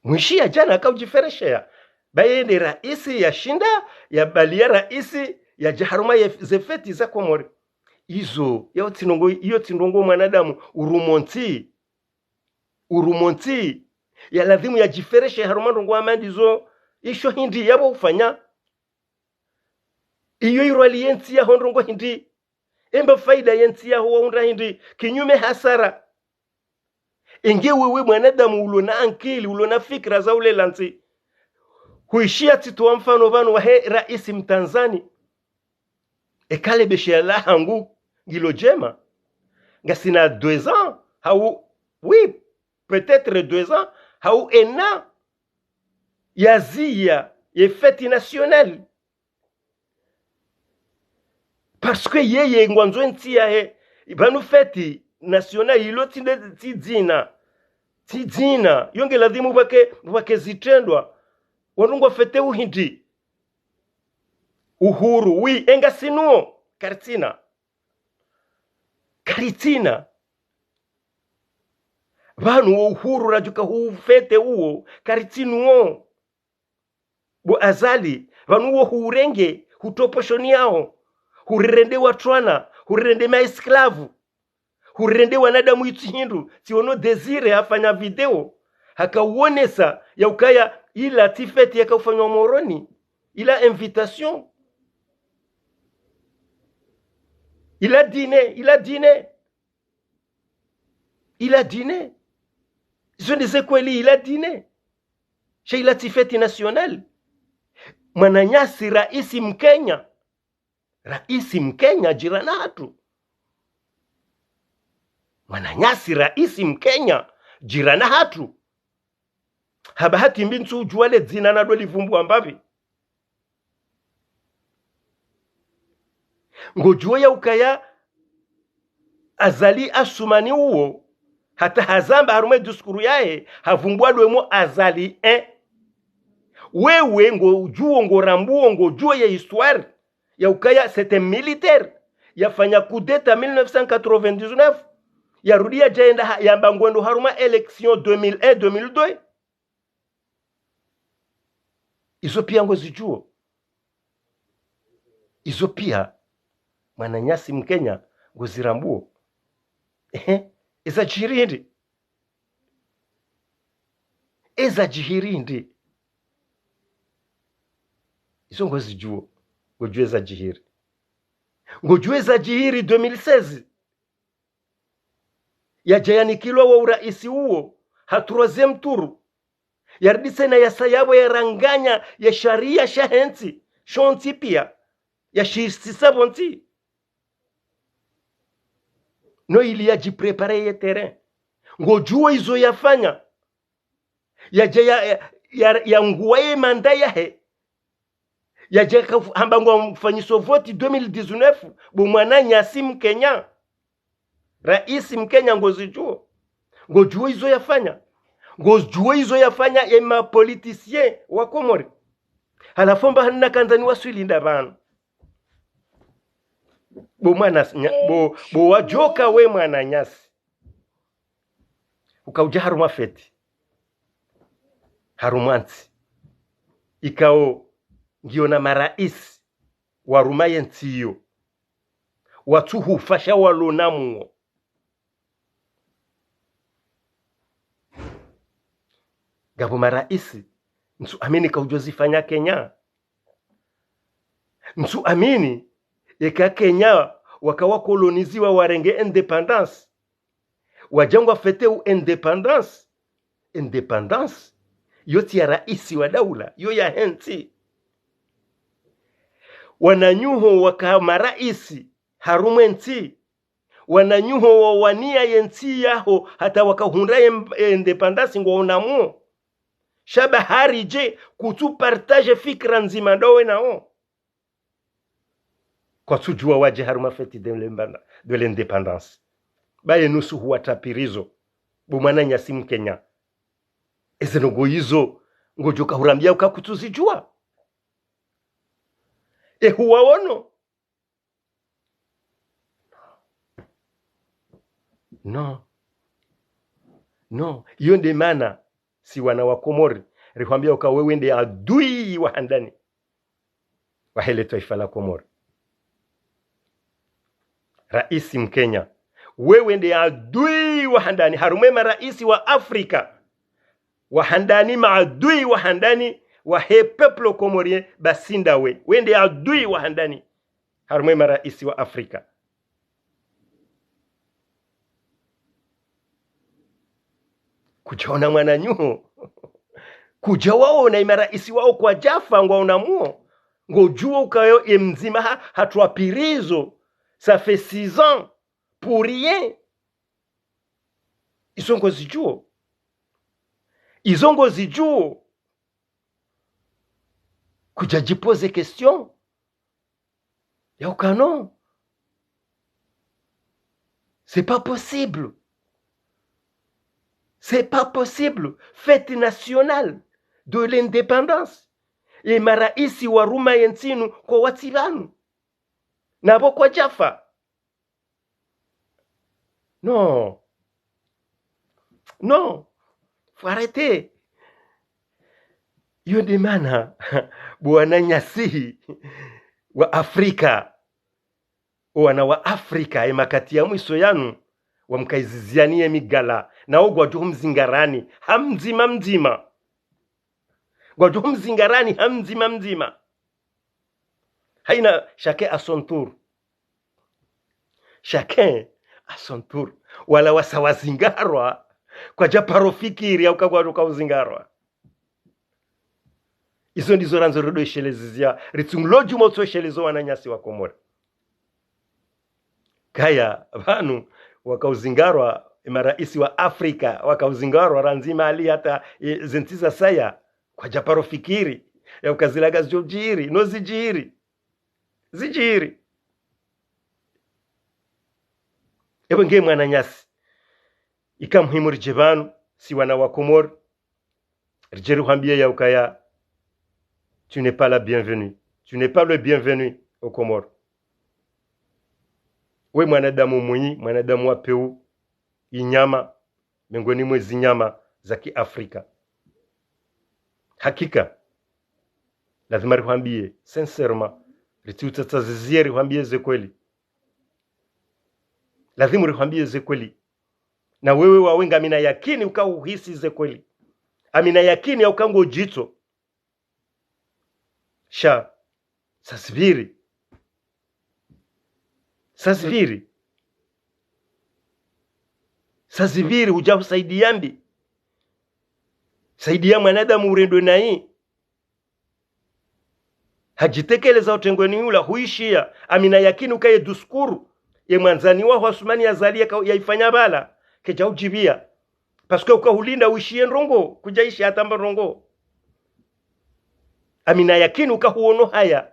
mwishia jana akaujifereshea baye ni raisi ya shinda ya balia raisi ya jaharuma ya zefeti za Komori izo iyo tindongo mwanadamu urumonti ya lazimu ya jifereshe haruma ndongo amandizo isho hindi yabo ufanya iyo irwali yenti ya hondongo hindi emba faida yenti ya huwa unda hindi kinyume hasara inge wewe mwanadamu ulona ankili ulona fikra za ule lanti huishia tituwa mfano vanu wa he raisi mtanzani ekale beshe la hangu gilo jema ngasina 2 ans hau oui peut-être 2 ans hau ena yazia ye fête nationale parce que yeye ngwanzo ntia he ibanu fête nationale ilo tidina yonge lazimu bake zitendwa wanungwa fete uhindi uhuru wi enga sinuo karitina vanu uhuru rajuka hufete uo karitinuo bo azali vanu uo hurenge hutoposhoni yao hurirende watwana hurirende maesklavu hurirende wanadamu itu hindu tiono desire afanya video hakauonesa ya ukaya ila tifeti yakaufanywa moroni ila invitation il a dîné je ne sais quoi il a dîné chez la tifeti nationale mwananyasi raisi mkenya jirana hatu mwananyasi raisi mkenya jirana hatu habahati mbintu ujuale zina na doli vumbu ambavi ngojua ya ukaya azali asumani uo hata hazamba harume diskuru yae havumbua lwemo azali wewe ngojuo ngorambuo ngojuo ya histoire ya ukaya c'était militaire yafanya kudeta 1999 yarudia jaenda yamba ngwendo haruma election 2001 2002 izo pia ngozijuo izo pia mwananyasi mkenya ngozirambuo eza jihirindi izo ngozijuo ngojue za jihiri ngojue za jihiri 2016 yajayanikilwa wa uraisi huo troisième tour yaridise na yasayabo yaranganya ya sharia shahensi shonti pia ya shisabonti no ili yajiprepare ye terrain ngojue izo yafanya ya nguwaye manda yahe yaje hamba mfanyiso voti 2019 bumwana nyasi mkenya raisi mkenya ngozijuo ngojue izo yafanya ema politicien wa Komori halafomba hanna kanzani wasulinda bana bo wajoka we mwana nyasi ukauja haruma feti harumansi ikao ngiona marais waruma yentiyo watu hufasha walonamuo gabo marais nsu amini kaujozifanya Kenya nsu amini eka Kenya wakawa koloniziwa warenge independence wajangwa fete u independence yoti ya raisi wa daula yo ya henti wananyuho waka maraisi harumenti wananyuho wawania yenti yaho hata wakahunda independence ngo unamuo shaba harije kutu partage fikra nzima dowe nao kwa tujua waje haruma feti de l'independence baye nusu huwa tapirizo bumana nyasi mkenya eze nogo hizo ngojoka hurambia ukakutuzijua huwa wono no hiyo ndio maana si wana wa Komori rikwambia wewe ndiye adui wa handani wa hele taifa la Komori. Raisi mkenya wewe ndiye adui wa handani harume maraisi wa Afrika wa handani maadui wa handani wa he peuple komorien basinda we ndiye adui wa handani harume maraisi wa Afrika. Kujaona mwananyuho kuja wao na maraisi wao kwa jafa ngwa unamuo ngojua ukayo mzima hatuapirizo ça fait 6 ans pour rien isongo zijuo kuja jipose question ya ukano c'est pas possible fête nationale de l'indépendance et maraisi wa ruma yentinu kwa watilanu nabo kwa jafa non faut arrêter yo demana bwana nyasi wa Afrika wana wa Afrika emakati ya mwiso yanu wamkaizizianie migala na ogwa jo mzingarani hamzima gwa mzingarani hamzima haina chacun à son tour wala wasawazingarwa kwa japaro fikiri au kwa uzingarwa izo ndizo ranzo rodo shelezizia ritungloju motso shelezo wananyasi wa Komori kaya vanu wakauzingarwa maraisi wa Afrika wakauzingarwa ranzima ali hata zentiza saya kwa japaro fikiri ya ukazilaga zijiri no zijiri Ebenge mwana nyasi ikamhimu rijebanu si wana wa Komor rijeru hambia ya ukaya tu n'es pas la bienvenue, tu n'es pas le bienvenu au Comores. We mwanadamu mwenyi, mwanadamu wa peu inyama miongoni mwa zinyama za Kiafrika. Hakika lazima rikwambie sincèrement, ritiutatazizie rikwambie ze kweli, lazima rikwambie ze kweli, na wewe wawenga amina yakini ukauhisi ze kweli, amina yakini ya ukango jito sha sasviri huja usaidiambi saidia mwanadamu urendo nai hajitekeleza utengweni yula huishia amina yakini ukaye duskuru ye mwanzani wa Osmani azalia yaifanya bala keja ujibia paske ukahulinda uishie ndongo kujaishi atamba rongo amina yakini ukahuono haya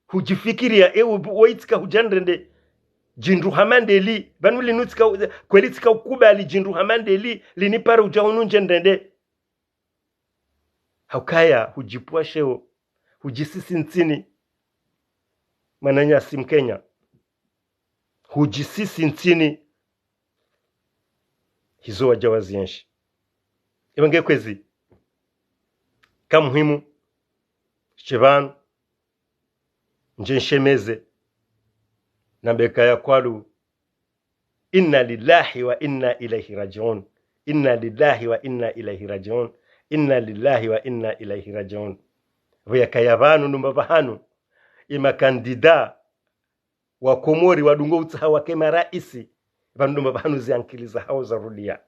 hujifikiria weitika hujandrende jindu hamandeli banuli nutika kwelitika ukubali jindu hamandeli linipara ujaununje ndende haukaya hujipua sheo hujisisi ntini mananya simkenya hujisisi ntini hizo wajawazienshi ibenge kwezi kamuhimu chivanu njenshemeze nambeka ya kwalu inna lillahi wa inna ilaihi rajiun, inna lillahi wa inna ilaihi rajiun, inna lillahi wa inna ilaihi rajiun. Vya kayavanu numbavahanu ima kandida wa Komori wadungo utaha wa kema raisi vanu numbavahanu ziankiliza hao za rudia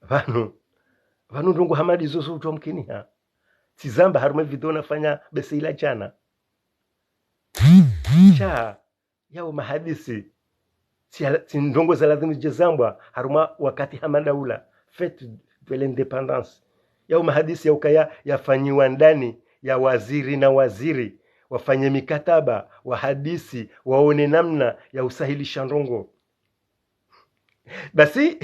vanu ndungu hamadi zoso utomkini ha tizamba harume video nafanya beseila jana cha yao mahadisi si ndongo za lazima jezambwa haruma wakati hamadaula fete de l'independance yao mahadisi ya ukaya yafanyiwa ndani ya waziri na waziri wafanye mikataba wa hadisi waone namna ya usahilisha ndongo basi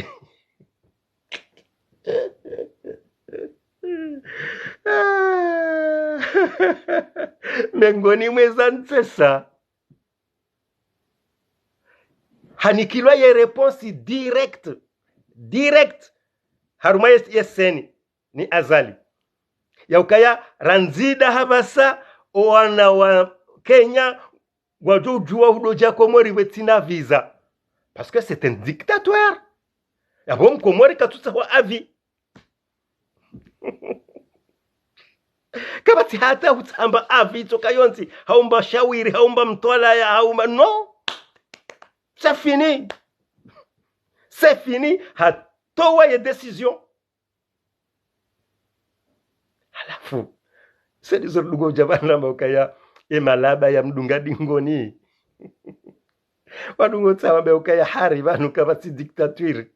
mengoni mweza ntesa hanikilwa ye réponse direct haruma yeseni ni azali ya ukaya ranzida habasa owana wa Kenya wajojua hudoja Komori wetina visa parce que c'est un dictateur ya bon Komori katutsa wa avi kabati hata utamba avi toka yonzi haumba shawiri haumba mtola ya haumba no c'est fini hatoa ya decision halafu sedizo lugo jabana mbokaya emalaba ya mdunga dingoni wadungo tsawa mbokaya hari banu kabati dictature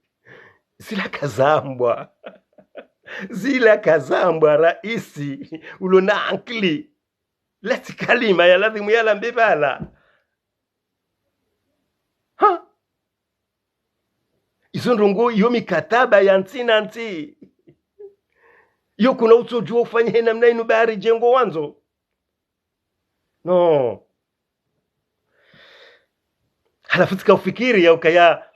zila kazambwa raisi ulona ankli leti kalima ya lazimu yala mbibala ha izo ndongo iyo mikataba ya nti iyo kuna utojua ufanye namna inu bahari jengo wanzo no halafu tika ufikiri ya ukaya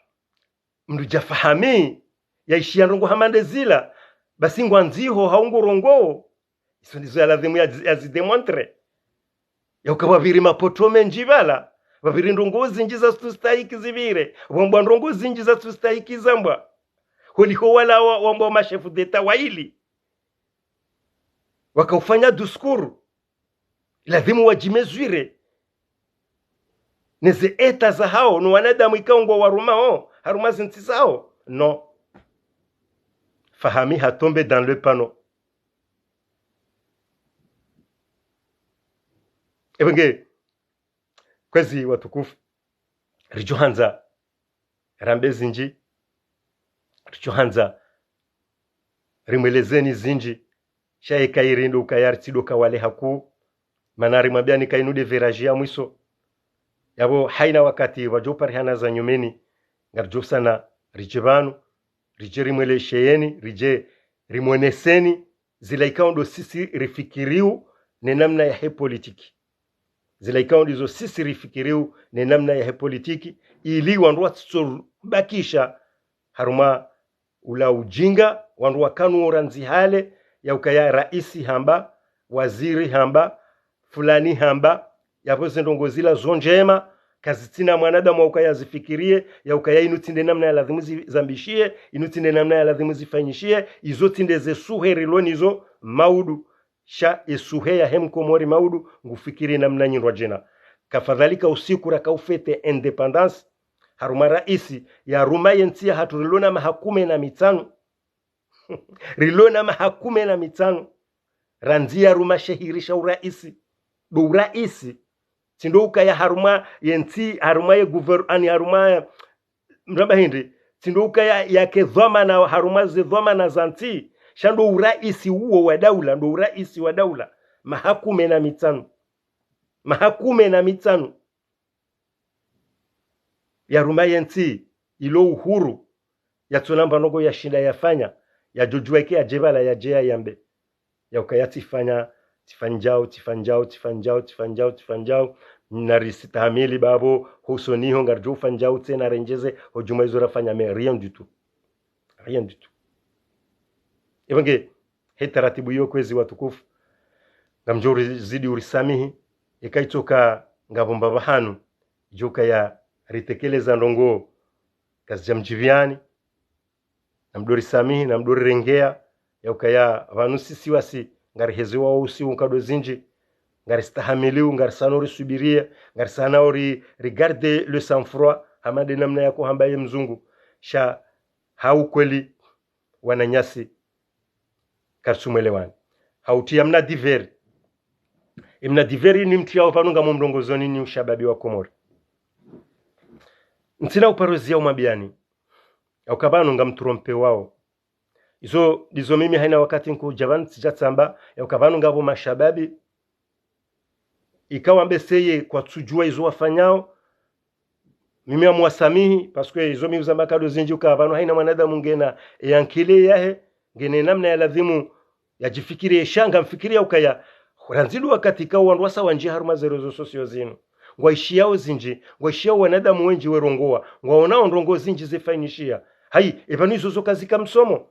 mdu jafahami ya ishia ndongo hamande zila basi ngwanziho haungurongo iso ndizo ya lazimu ya zidemontre ya ukawaviri mapoto menjibala waviri ndongo zinjiza tustahiki zivire wambwa ndongo zinjiza tustahiki zambwa huliho wala wambwa mashefu deta waili wakaufanya duskuru lazimu wajimezwire neze eta za hao no wanadamu ikaungwa warumao haruma zintisao no Fahami a tombé dans le panneau. Ebenge kwezi watukufu rijohanza rambe zinji rijohanza rimwelezeni zinji shaye kairindo ukayartido kawale haku manari mabiani kainude verajia mwiso yabo haina wakati wajopari hana za nyumeni ngarjo sana rijebanu rije rimwele sheyeni rije rimweneseni zila ikaondo sisi rifikiriu ne namna ya he politiki zila ikaondo zo sisi rifikiriu ne namna ya he politiki ili wandu bakisha haruma ula ujinga wandu wakanu oranzi hale ya ukaya raisi hamba waziri hamba fulani hamba yapo zindongo zila zonjema kazitina mwanadamu ukaya zifikirie ya ukaya inutinde namna ya lazimu zambishie inutinde namna ya lazimu zifanyishie izotinde ze suheri lonizo maudu sha esuhe ya hemkomori maudu ngufikiri namna nyindwa jena kafadhalika usiku rakaufete independence haruma raisi ya rumaye ntia haturilona mahakume na mitano rilona mahakume na mitano ranzia ruma shahirisha uraisi do uraisi tindoka ya haruma yenti haruma ya ani haruma ya mramba hindi tindoka ya kezoma na haruma zedhoma na zanti shando uraisi huo wa daula ndo uraisi wa daula mahakume na mitano ya ruma yenti ilo uhuru ya tunamba nogo ya shinda yafanya ya jojueke ya jebala ya jea yambe ya ukayati tifanjao narisitahamili babo husoniho ngarjo fanjao tena renjeze hojuma izo rafanya me rien du tout Evange taratibu hiyo kwezi watukufu ngamjori zidi urisamihi ikaitoka ngabomba bahanu joka ya ritekeleza ndongo kazi jamjiviani na mdori samihi na mdori rengea ya ukaya vanu sisi wasi ngari heziwa usi unkado zinji ngari stahamiliu ngari sanori subiria ngari sanaori regarde le sang-froid hamade namna yako hambaye mzungu sha hau kweli wananyasi karsumwelewani hauti amna diveri imna diveri ni mtia upanunga mumdongozoni ni ushababi wa Komori ntina uparozia umabiani au kabanu ngamtrompe wao izo dizo mimi haina wakati nko javan sijatsamba ya kabanu ngabo mashababi ikawa mbeseye kwa tujua izo wafanyao mimi amwasamihi paske izo mimi za makado zinji ukabanu haina mwanadamu ngena yankile yahe ngene namna ya lazimu yajifikirie shanga mfikiria ukaya ranzidu wakati kwa wandu wasa wanji haruma zerozo sosio zinu ngwaishiao zinji ngwaishiao wanadamu wenji werongoa ngwaonao ndongo zinji zifainishia hai evanu izo zokazika msomo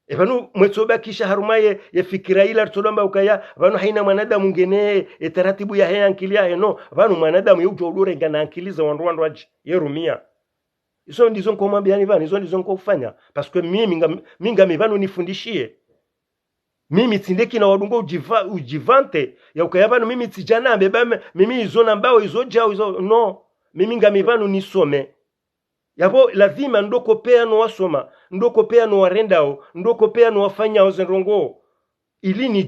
evanu mwetsobakisha harumaye yafikira ila tolomba ukaya vanu haina mwanadamu ngene etaratibu ya haya ankilia eno vanu mwanadamu yujo udore ngana ankiliza wandu waji yerumia izo ndizo nkomwambia ni vanu izo ndizo nkofanya paske mimi vanu nifundishie mimi tindeki na wadungo ujivante ya ukayabano mimi tijana mbeba mimi izo nambao izo jao izo no mimi ngamivanu nisome yabo lazima ndoko pea no wasoma ndoko pea no warendao ndoko pea no wafanya ozenrongo ili ni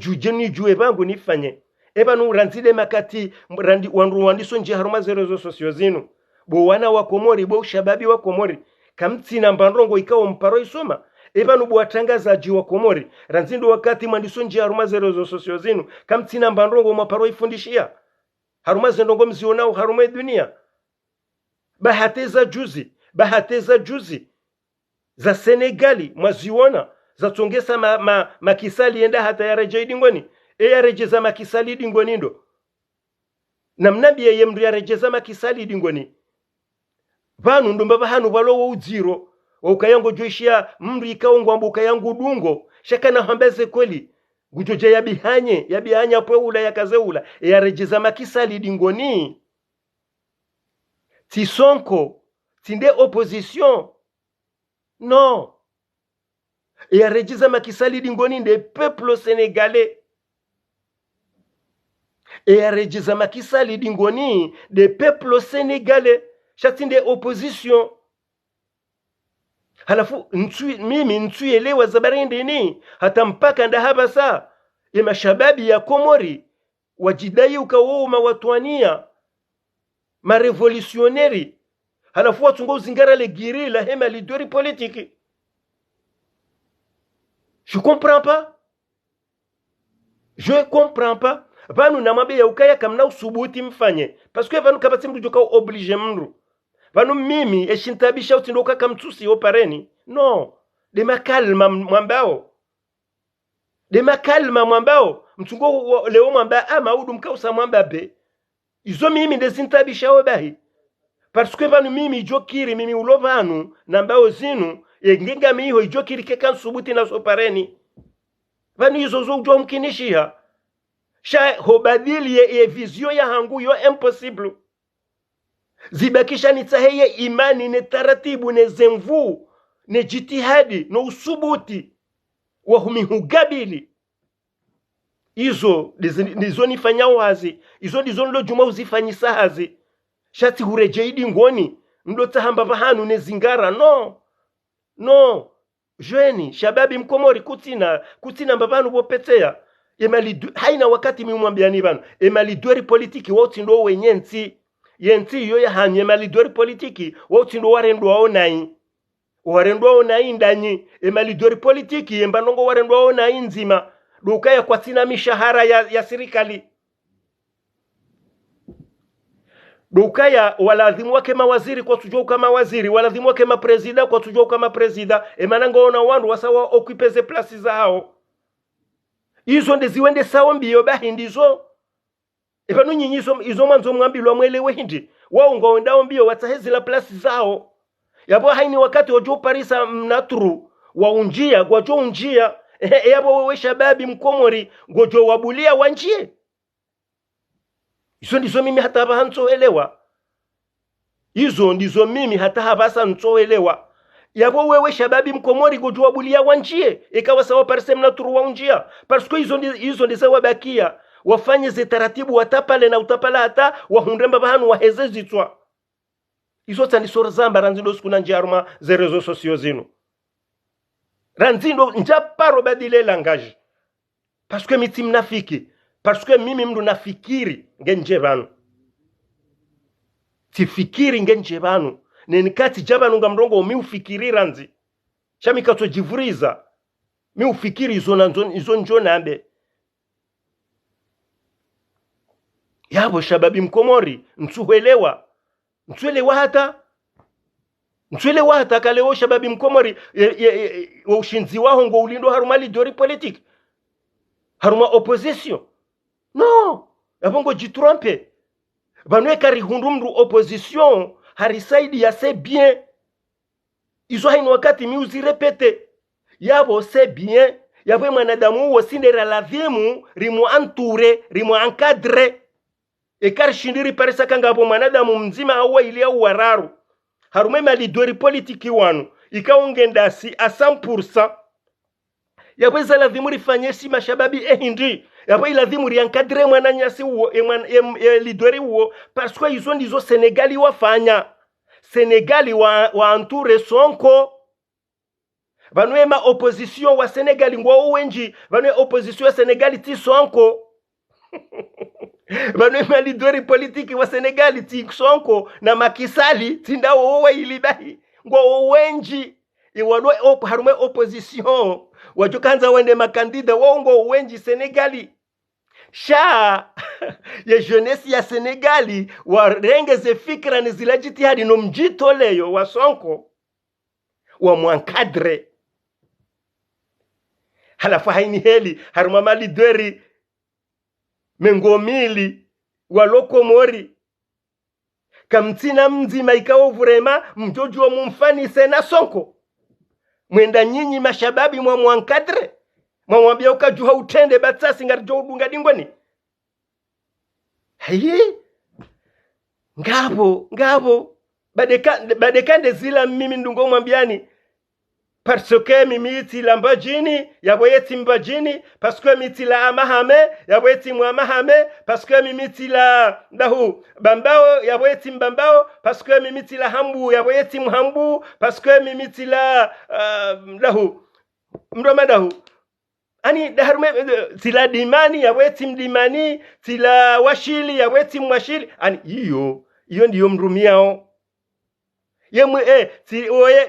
jue bangu nifanye eba no ranzide makati randi wandu wandiso nje haruma zerozo sosio zinu bo wana wa Komori bo shababi wa Komori kamti na mbandrongo ikawa mparo isoma eba nubu watangazaji wa Komori ranzindo wakati mwandiso nje haruma zerozo sosio zinu kamti na mbandrongo maparo ifundishia haruma zendongo mzionao haruma dunia bahateza juzi za Senegali mwaziona za tongesa makisali enda hata ya reje dingoni ya rejeza makisali dingoni ndo namnabia yemdu ya rejeza makisali dingoni vanu ndomba bahanu balo uziro ukayango joishia mndu ikaongo ambu ukayangu dungo shaka na hambeze kweli gujoja ya bihanye apoula ya kazeula ya rejeza makisali dingoni Tisonko tinde opposition non et ya rejeza makisali dingoni des peuples sénégalais et ya rejeza makisali dingoni des peuples sénégalais chatinde opposition halafu mimi ntuelewa zabarinde ni hata mpaka ndahaba saa ya mashababi ya Komori wajidai ukawoma watwania marevolutionnaire halafu watu ngo zingara le giri la hema lidori politique. Je comprends pas vanu na mabe ya ukaya kamna usubuti mfanye parce que vanu kabati mtu joka oblige mru vanu mimi eshintabisha utindoka kamtusi opareni no de makalma mwambao mtungo leo mwamba ama udu mkausa mwamba be izo mimi ndezintabisha obahi parce que vanu mimi jokiri mimi ulovanu nambao zinu yengenga miho ijokiri keka subuti na sopareni vanu izo zo ujwa mkinishia sha hobadili ye vision ya hangu yo impossible zibakisha nitaheye imani ne taratibu ne zemvu ne jitihadi no usubuti wa humihugabili izo nizo nifanya wazi izo ndizo ndo juma uzifanyisa hazi shati hurejeidi ngoni ndo tahamba bahanu ne zingara no jweni shababi mkomori kutina mbavanu bopetea haina wakati miumwambiani banu emalidweri politiki wauti ndo wenyenti yenti yo ya hanyu emalidweri politiki wauti ndo warendwa onai ndanyi emalidweri politiki embanongo warendwa onai nzima dukaya kwa tina mishahara ya serikali dukaya waladhimu wake mawaziri kwa tujou kama waziri waladhimu wake maprezida kwa tujou kama prezida emanango ona wandu wasawa okupeze plasi zao izo ndeziwende sawa mbiyo bahi ndizo epano nyinyi izo mwanzo mwambilwa mwelewe hindi wao ngawendao mbiyo watahezi la plasi zao yabo haini wakati wajo parisa mnaturu waunjia gwajo unjia yabo wewe shababi mkomori gojo wabulia wanjie izo ndizo mimi hata haba hansoelewa izo ndizo mimi hata haba hansoelewa yabo wewe shababi mkomori gojo wabulia wanjie ikawa sawa parisa mnaturu waunjia parce que izo ndizo wabakia wafanye ze taratibu watapale na utapala hata wahundemba bahanu wahezezitwa izo tani sora zamba ranzindo sikuna njaruma ze rezo sosio zinu ranzindo njaparo badile langage parce que miti mnafiki parce que mimi mndu nafikiri ngenje banu tifikiri ngenje banu nenikati jabanu ngamrongo mi ufikiri ranzi chami kato jivuriza mi ufikiri izo njonambe yabo shababi mkomori ntuelewa hata kaleo shababi mkomori wa ushinzi waho ngo ulindo haruma lidori politique haruma opposition no yabongo jitrompe banwe kari hundumru opposition harisaidi ya c'est bien izo haini wakati miuzi repete yabo c'est bien yabo mwanadamu wo sindera ladhimu rimu entouré rimu encadré ekar shindiri parisa kanga hapo mwanadamu mzima hawa ilia uwararu harume malidori politiki wanu ikaongendasi a 100% yabo izalazimu rifanyesi mashababi hindi yabo ilazimu riankadre mwananyasi uo lidori uo parce que izo ndizo Senegali wafanya Senegali wa entoure Sonko vanwe ma opposition wa Senegali ngwa uwenji vanwe opposition wa Senegali ti Sonko vanwe malidori politiki wa Senegali ti Sonko na Makisali tindawo wa ilibahi ngwa uwenji iwalwe harume opposition wajukanza wende makandida wongo uwenji Senegali sha ya jeunesse ya Senegali warengeze fikra ni zila jitihadi no mjito leyo wa Sonko wa mwankadre halafu haini heli haruma malidori mengomili waloko mori kamtina mzima ikawo vurema mjoju wa mumfani sena Sonko mwenda nyinyi mashababi mwa mwankadre mwambia ukajuha utende batasi ngarjo udunga dingwani hayi ngabo badekande zila mimi ndungo mwambiani parce que mimi iti la mbajini yaboyeti mbajini parce que miti la amahame yaboyeti mwamahame parce que mimi iti la dahu bambao yaboyeti mbambao parce que mimi iti la hambu yaboyeti mhambu parce que mimi iti la dahu mroma dahu ani daharume tila dimani yaboyeti mdimani tila washili yaboyeti mwashili ani iyo ndiyo mrumiao yemwe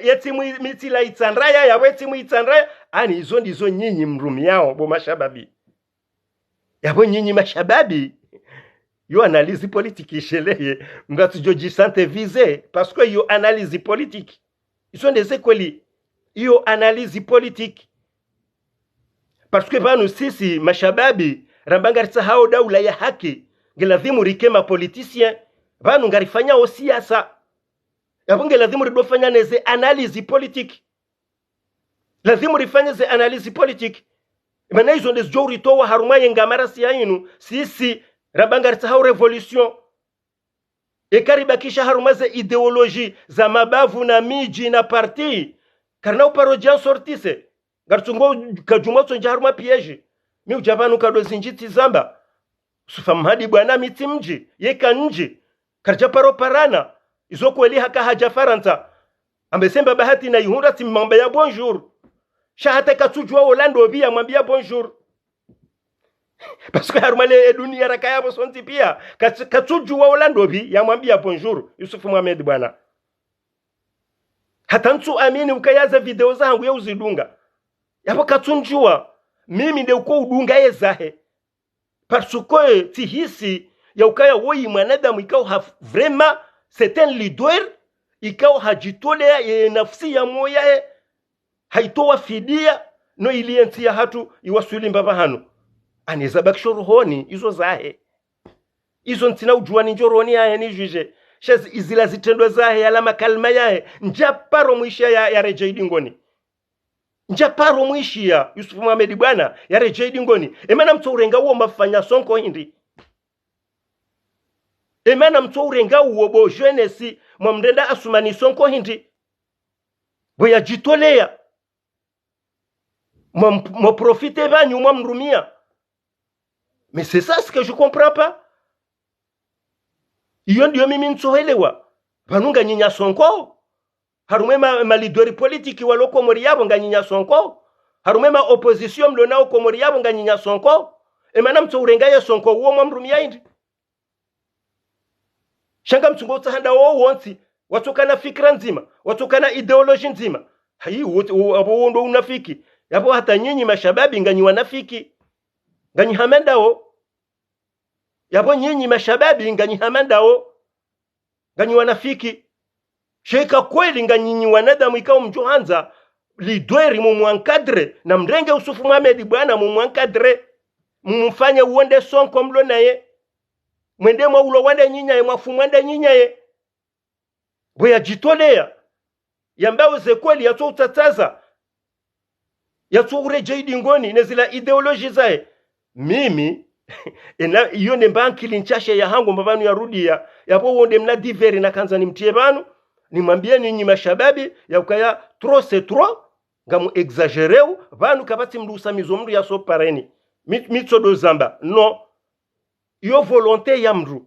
yeti miti la itsandraya yaweti mu itsandraya ani izo ndizo nyinyi mrumi yao bo mashababi yabo nyinyi mashababi yo analyse politique sheleye ngatu joji sante visé parce que yo analyse politique ils sont des écoles yo analyse politique parce que banu sisi mashababi rambangaritsa hao daula ya haki ngelazima rikema politicien banu ngarifanya o siasa yabunge lazima ridofanya neze analyse politique lazima rifanye ze analyse politique maana hizo ndizo jori toa harumaye ngamara si yinu sisi rabangaritsa hao revolution ekaribakisha harumaze ideologie za mabavu na miji na parti karna uparojan sortise gartungo kajumoto njaruma piège mi ujabanu kado zinjiti zamba sufamhadi bwana miti mji yeka nji karja paro parana izo kweli haka haja faranta ambesemba bahati na yuhura timamba ya bonjour shahata katujwa Orlando via mwambia bonjour parce que harumale dunia rakaya bosonti pia katujwa Orlando via mwambia bonjour Yusuf Mohamed bwana hata ntu amini ukayaza video zangu ya uzidunga yapo katunjua mimi ndio uko udunga yezahe parce que tihisi ya ukaya woyi mwanadamu ikao vraiment c'est un leader ikao hajitolea ye nafsi ya moya haitoa fidia no ilientia hatu iwasuli mbaba hanu aneza bakshorohoni izo zahe izo ntina ujuani njoroni yae ni juje shez izila zitendo zahe alama kalma yae njaparo mwisha ya rejeidi ngoni njaparo mwishia Yusuf Mohamed bwana ya rejeidi ngoni emana mtu urenga uo mafanya sonko hindi emana mtu urenga uo bo jeunesse mwamdenda asumani sonko hindi boya jitolea mo profite banyu mwamrumia mais c'est ça ce que je comprends pas iyo ndio mimi nsohelewa banunga nyinya sonko harume ma leader politique waloko mori yabo nganyinya sonko harume ma opposition mlonao ko mori yabo nganyinya sonko emana mtu urenga ye sonko uo mwamrumia indi shanga mtungo tsahanda wo wonti watokana fikra nzima watokana ideology nzima hayi abo ndo unafiki yabo hata nyinyi mashababi nganyi wanafiki nganyi hamandao yabo nyinyi mashababi nganyi hamandao nganyi wanafiki sheka kweli nganyi wanadamu ikao mjohanza lidweri mumwankadre na mrenge Yusuf Mohamed bwana mumwankadre mumfanye uonde sonko mlo naye mwende mwa ulo wande nyinyaye mwafumwande nyinyaye boya jitolea yambao ze kweli yato utataza yato urejeidi ngoni nezila ideology zae mimi ena iyo ne banki linchashe ya hangu mbabanu ya rudia yapo wonde mna diveri na kanza ni mtie banu nimwambie ninyi mashababi ya ukaya trop c'est trop ngamu exagereu banu kabati mdusa mizomru ya sopareni mitsodo zamba no iyo volonté ya mru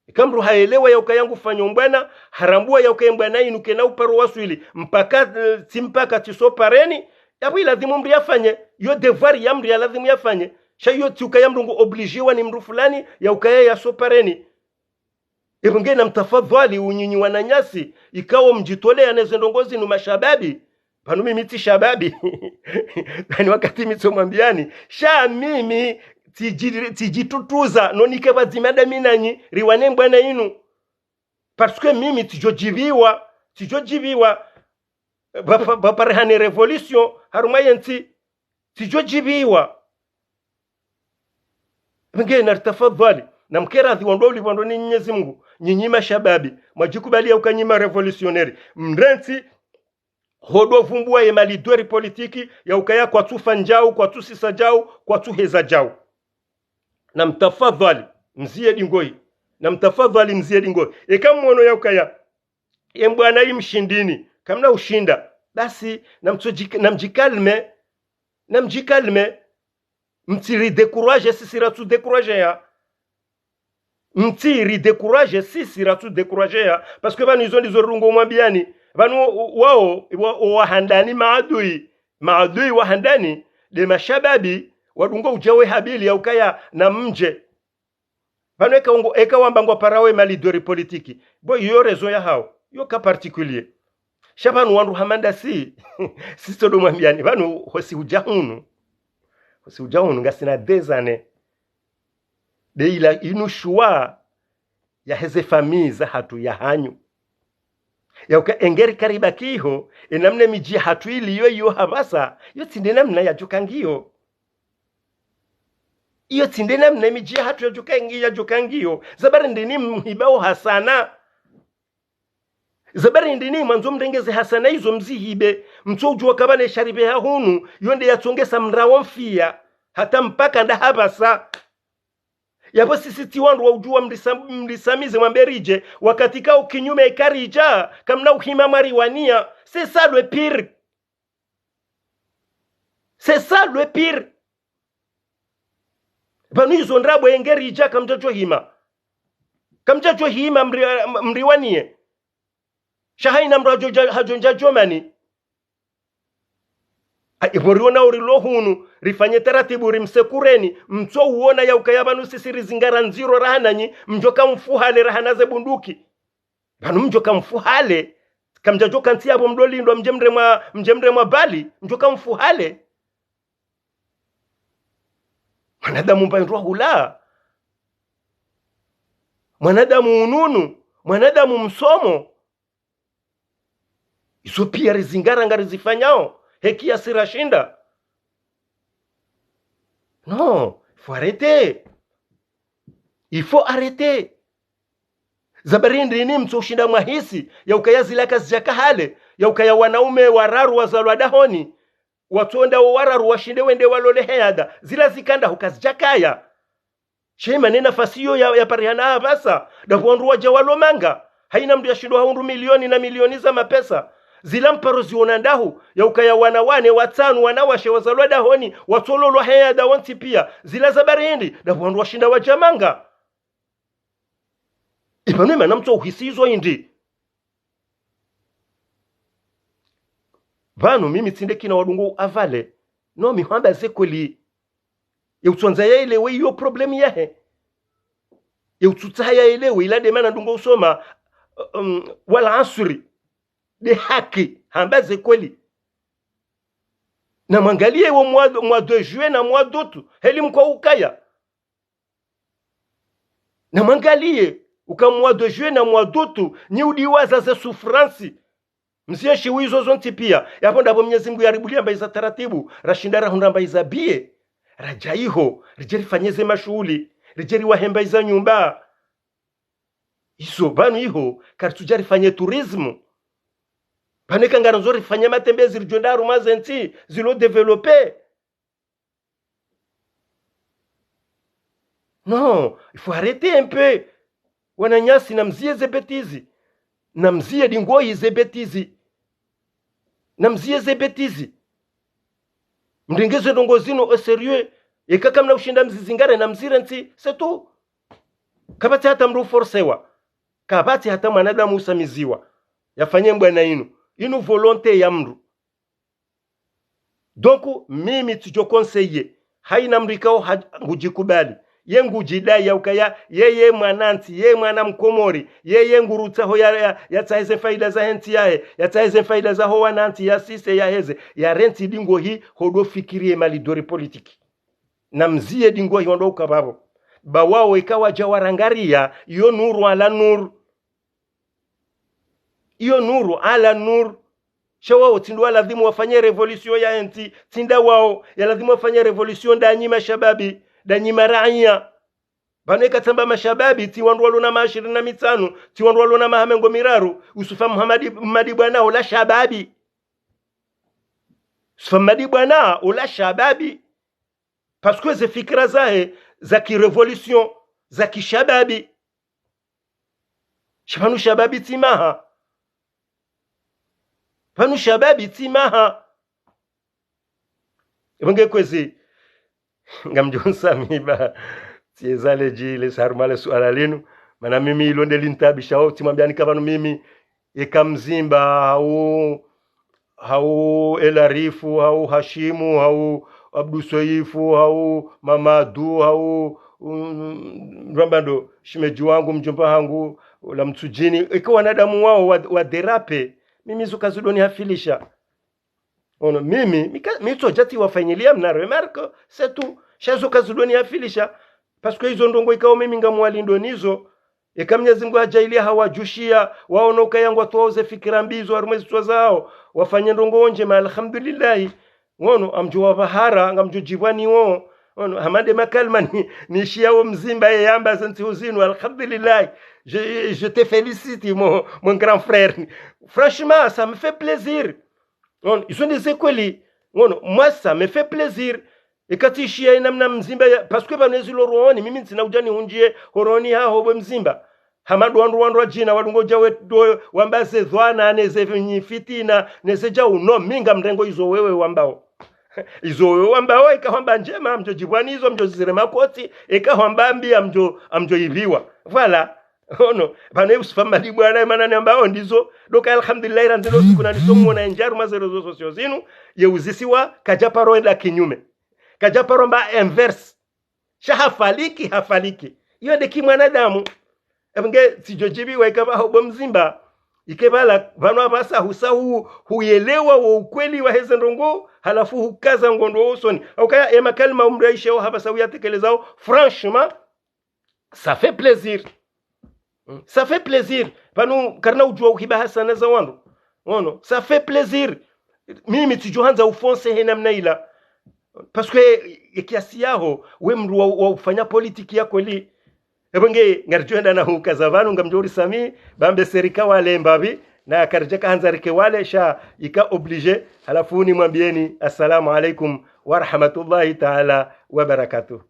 ikamru haelewa ya ukayangu fanyo mbwana harambua ya ukayembwana inuke na uparo waswili mpaka timpaka tisopareni yapo ilazimu mri yafanye yo devoir ya mri ya lazimu yafanye shayo tukaya mrungu obligewa ni mru fulani ya ukaya ya sopareni ebunge na mtafadhali unyinyi wananyasi ikawa mjitolea neze ndongozi nu mashababi panu mimi ti shababi yani wakati mitsomwambiani sha mimi tijitutuza nonike bazimada minanyi riwane mbwana inu parce que mimi tijojibiwa baparehane revolution harumayenti tijojibiwa Mge na tafadhali na mkera dhiwando liwando ni Mwenyezi Mungu nyinyi mashababi mwajikubalia ukanyima revolutionnaire mrenti hodo vumbua ye malidweri politiki ya ukaya kwa tufa njau kwa tusisa jau kwa tuheza jau na mtafadhali mzie dingoi na mtafadhali mzie dingoi kama mwono ya ukaya mbwana imshindini kama ushinda basi na mjikalme mtiri décourage sisi ratu décourage ya mtiri décourage sisi ratu décourage ya parce que banu izo ndizo rungo mwambiani banu wao wahandani maadui wahandani de mashababi wadungo ujawe habili ya ukaya na mje banu eka wambangwa parawe malidori politiki bo yo rezo ya hao yo ka particulier shabanu wandu hamanda si sisi ndo mwambiani banu hosi ujahunu ngasina des années de ila inushua ya heze famiza hatu ya hanyu ya uka engeri kariba kiho enamne miji hatu ili yo habasa yo tinde namna ya jukangiyo iyo tinde namna miji hatu ya jukangiyo zabari ndini mhibao hasana zabari ndini manzo mrengeze hasana izo mzihibe mtsoujua kabane sharibe hahunu yonde yatsongesa mrawo mfia hata mpaka nda habasa yapo sisi tiwandu wa ujua mlisamize mwamberije wakati kao kinyume ikarija kamna uhima mariwania c'est ça le pire, c'est ça le pire. Banu izo ndrabo engerija kamjajo hima mriwanie shahaina mrajo hajonja jomani iboriona urilo hunu rifanye taratibu rimsekureni mtso uona ya ukayabanu sisi rizingara nziro rahananyi mjoka mfuhale rahanaze bunduki banu mjoka mfuhale kamjajoka nti abo mdolindwa mjemre mwa bali mjoka mfuhale mwanadamu mpandwa hula mwanadamu ununu mwanadamu msomo iso pia rizingara ngarizifanyao heki ya sirashinda. Non, il faut arrêter. Il faut arrêter. Zabarindi ni mtu ushinda mwahisi ya ukayazi laka zijaka hale ya ukaya wanaume wararu wazalwa dahoni watonda wararu washinde wende walole heada zila zikanda hukazijakaya shema nena fasiyo ya parihana habasa da huonru waja walomanga haina mdu ya shindo haundu milioni na milioni za mapesa zila mparo zionandahu ya ukaya wanawane watanu wanawashe wazalwa dahoni watololwa heada wanti pia zila zabarindi da huonru washinda wajamanga ipanwema na mtu uhisizo indi vanu mimi tindeki na wadungu avale no mihamba zekoli ya utuanza ya ilewe iyo problemi yahe ya ututa ya ilewe ila demana dungu usoma wala asuri de haki hamba zekoli na mangalie wa mwa de juin na mwa dotu heli mkwa ukaya na mangalie uka mwa de juin na mwa dotu ni udiwaza ze souffrance msiye shiwizo zonti pia yapo ndabo Mwenyezi Mungu yaribulia mbaiza taratibu rashindara hunda mbaiza bie rajaiho rijeri fanyeze mashughuli rijeri wahembaiza nyumba iso banu iho karitujari fanye tourisme paneka ngaranzori fanye matembezi rijondaru mazenti zilo developer. Non, il faut arrêter un peu. Wananyasi na mzie zebetizi na mzie dingoi zebetizi na mzie zebetizi mdengeze dongozino au sérieux ekaka mna ushinda mzizingare na mzire nti c'est tout kabati hata mru forcewa kabati hata mwanadamu usamiziwa yafanye mbwana inu volonté ya mru. Donc mimi tujo conseiller haina mrikao ngujikubali ye ngujidai ya ukaya yeye mwananti ye mwana mkomori yeye ngurutaho ya taize faida za henti yae ya taize faida za ho wananti ya sise ya heze ya renti dingo hi hodo fikirie mali dori politiki na mzie dingo hi hondo ukababo bawao ikawa jawarangaria iyo nuru ala nur iyo nuru ala nur shawao tindwa lazima wafanye revolution ya henti tinda wao ya lazima wafanye revolution ndanyi mashababi danyi maranya baneka tamba mashababi tiwandwalo na 25 tiwandwalo na mahamengo miraru usufa Muhammadi bwana ola shababi usufa Muhammadi bwana ola shababi parce que ze fikra zahe za ki revolution za ki shababi shapanu shababi timaha panu shababi timaha ibenge kwezi ngamjonsa miba tiezale jile sarumale suala lenu mana mimi ilonde lintabisha au timwambia nikabanu mimi ekamzimba hau Elarifu hau Hashimu hau Abdu Soifu hau Mamadu hau Rambando shimeji wangu mjomba wangu la mtujini ikawa wanadamu wao wa derape mimi zukazudoni hafilisha ono mimi mito jati wafanyilia mna remarque c'est tout shazo kazudoni afilisha parce que hizo ndongo ikao mimi ngamwalindo nizo eka Mwenyezi Mungu hajailia hawajushia waonoka yangu watoze fikira mbizo harumezi zao wafanye ndongo njema alhamdulillah ngono amjua bahara ngamjo jibwani wo ono hamade makalma ni shiao mzimba yamba santi uzinu alhamdulillah je te félicite mon grand frère, franchement ça me fait plaisir. On ils sont des écoles ngono moi ça me fait plaisir ikati shia namna mzimba parce que banezi loroni mimi sina ujani unjie horoni ha hobo mzimba hamadu wandu jina wadungo jawe do wambase zwana neze fitina neze ja uno minga mrengo izo wewe wambao izo wewe wambao ikahamba njema mjo jibwani izo mjo zire makoti ikahamba mbia mjo ibiwa voilà ono bane usifamali bwana manane ambao ndizo doka alhamdulillah randelo kuna nisomo na njaru mazerezo sosio zinu yeuzisiwa kajaparo enda kinyume kajaparo mba inverse hafaliki iyo ndeki mwanadamu ebenge sijojibi waikaba hobo mzimba ikebala vano abasa huyelewa wa ukweli wa hezendongo halafu hukaza ngondo usoni aukaya ema kalma umraisha wa haba sawiya tekelezao franchement ça fait plaisir vano karna ujua ukiba hasana za wandu ono ça fait plaisir mimi tijohanza ufonse he namna ila parce que ikiasi yaho we mru wa ufanya politiki yako li ebenge ngarjoenda na hukaza vanu ngamjori sami bambe serika wale mbabi na karjeka hanzarike wale sha ika oblige halafu ni mwambieni assalamu alaikum wa rahmatullahi ta'ala wa barakatuh.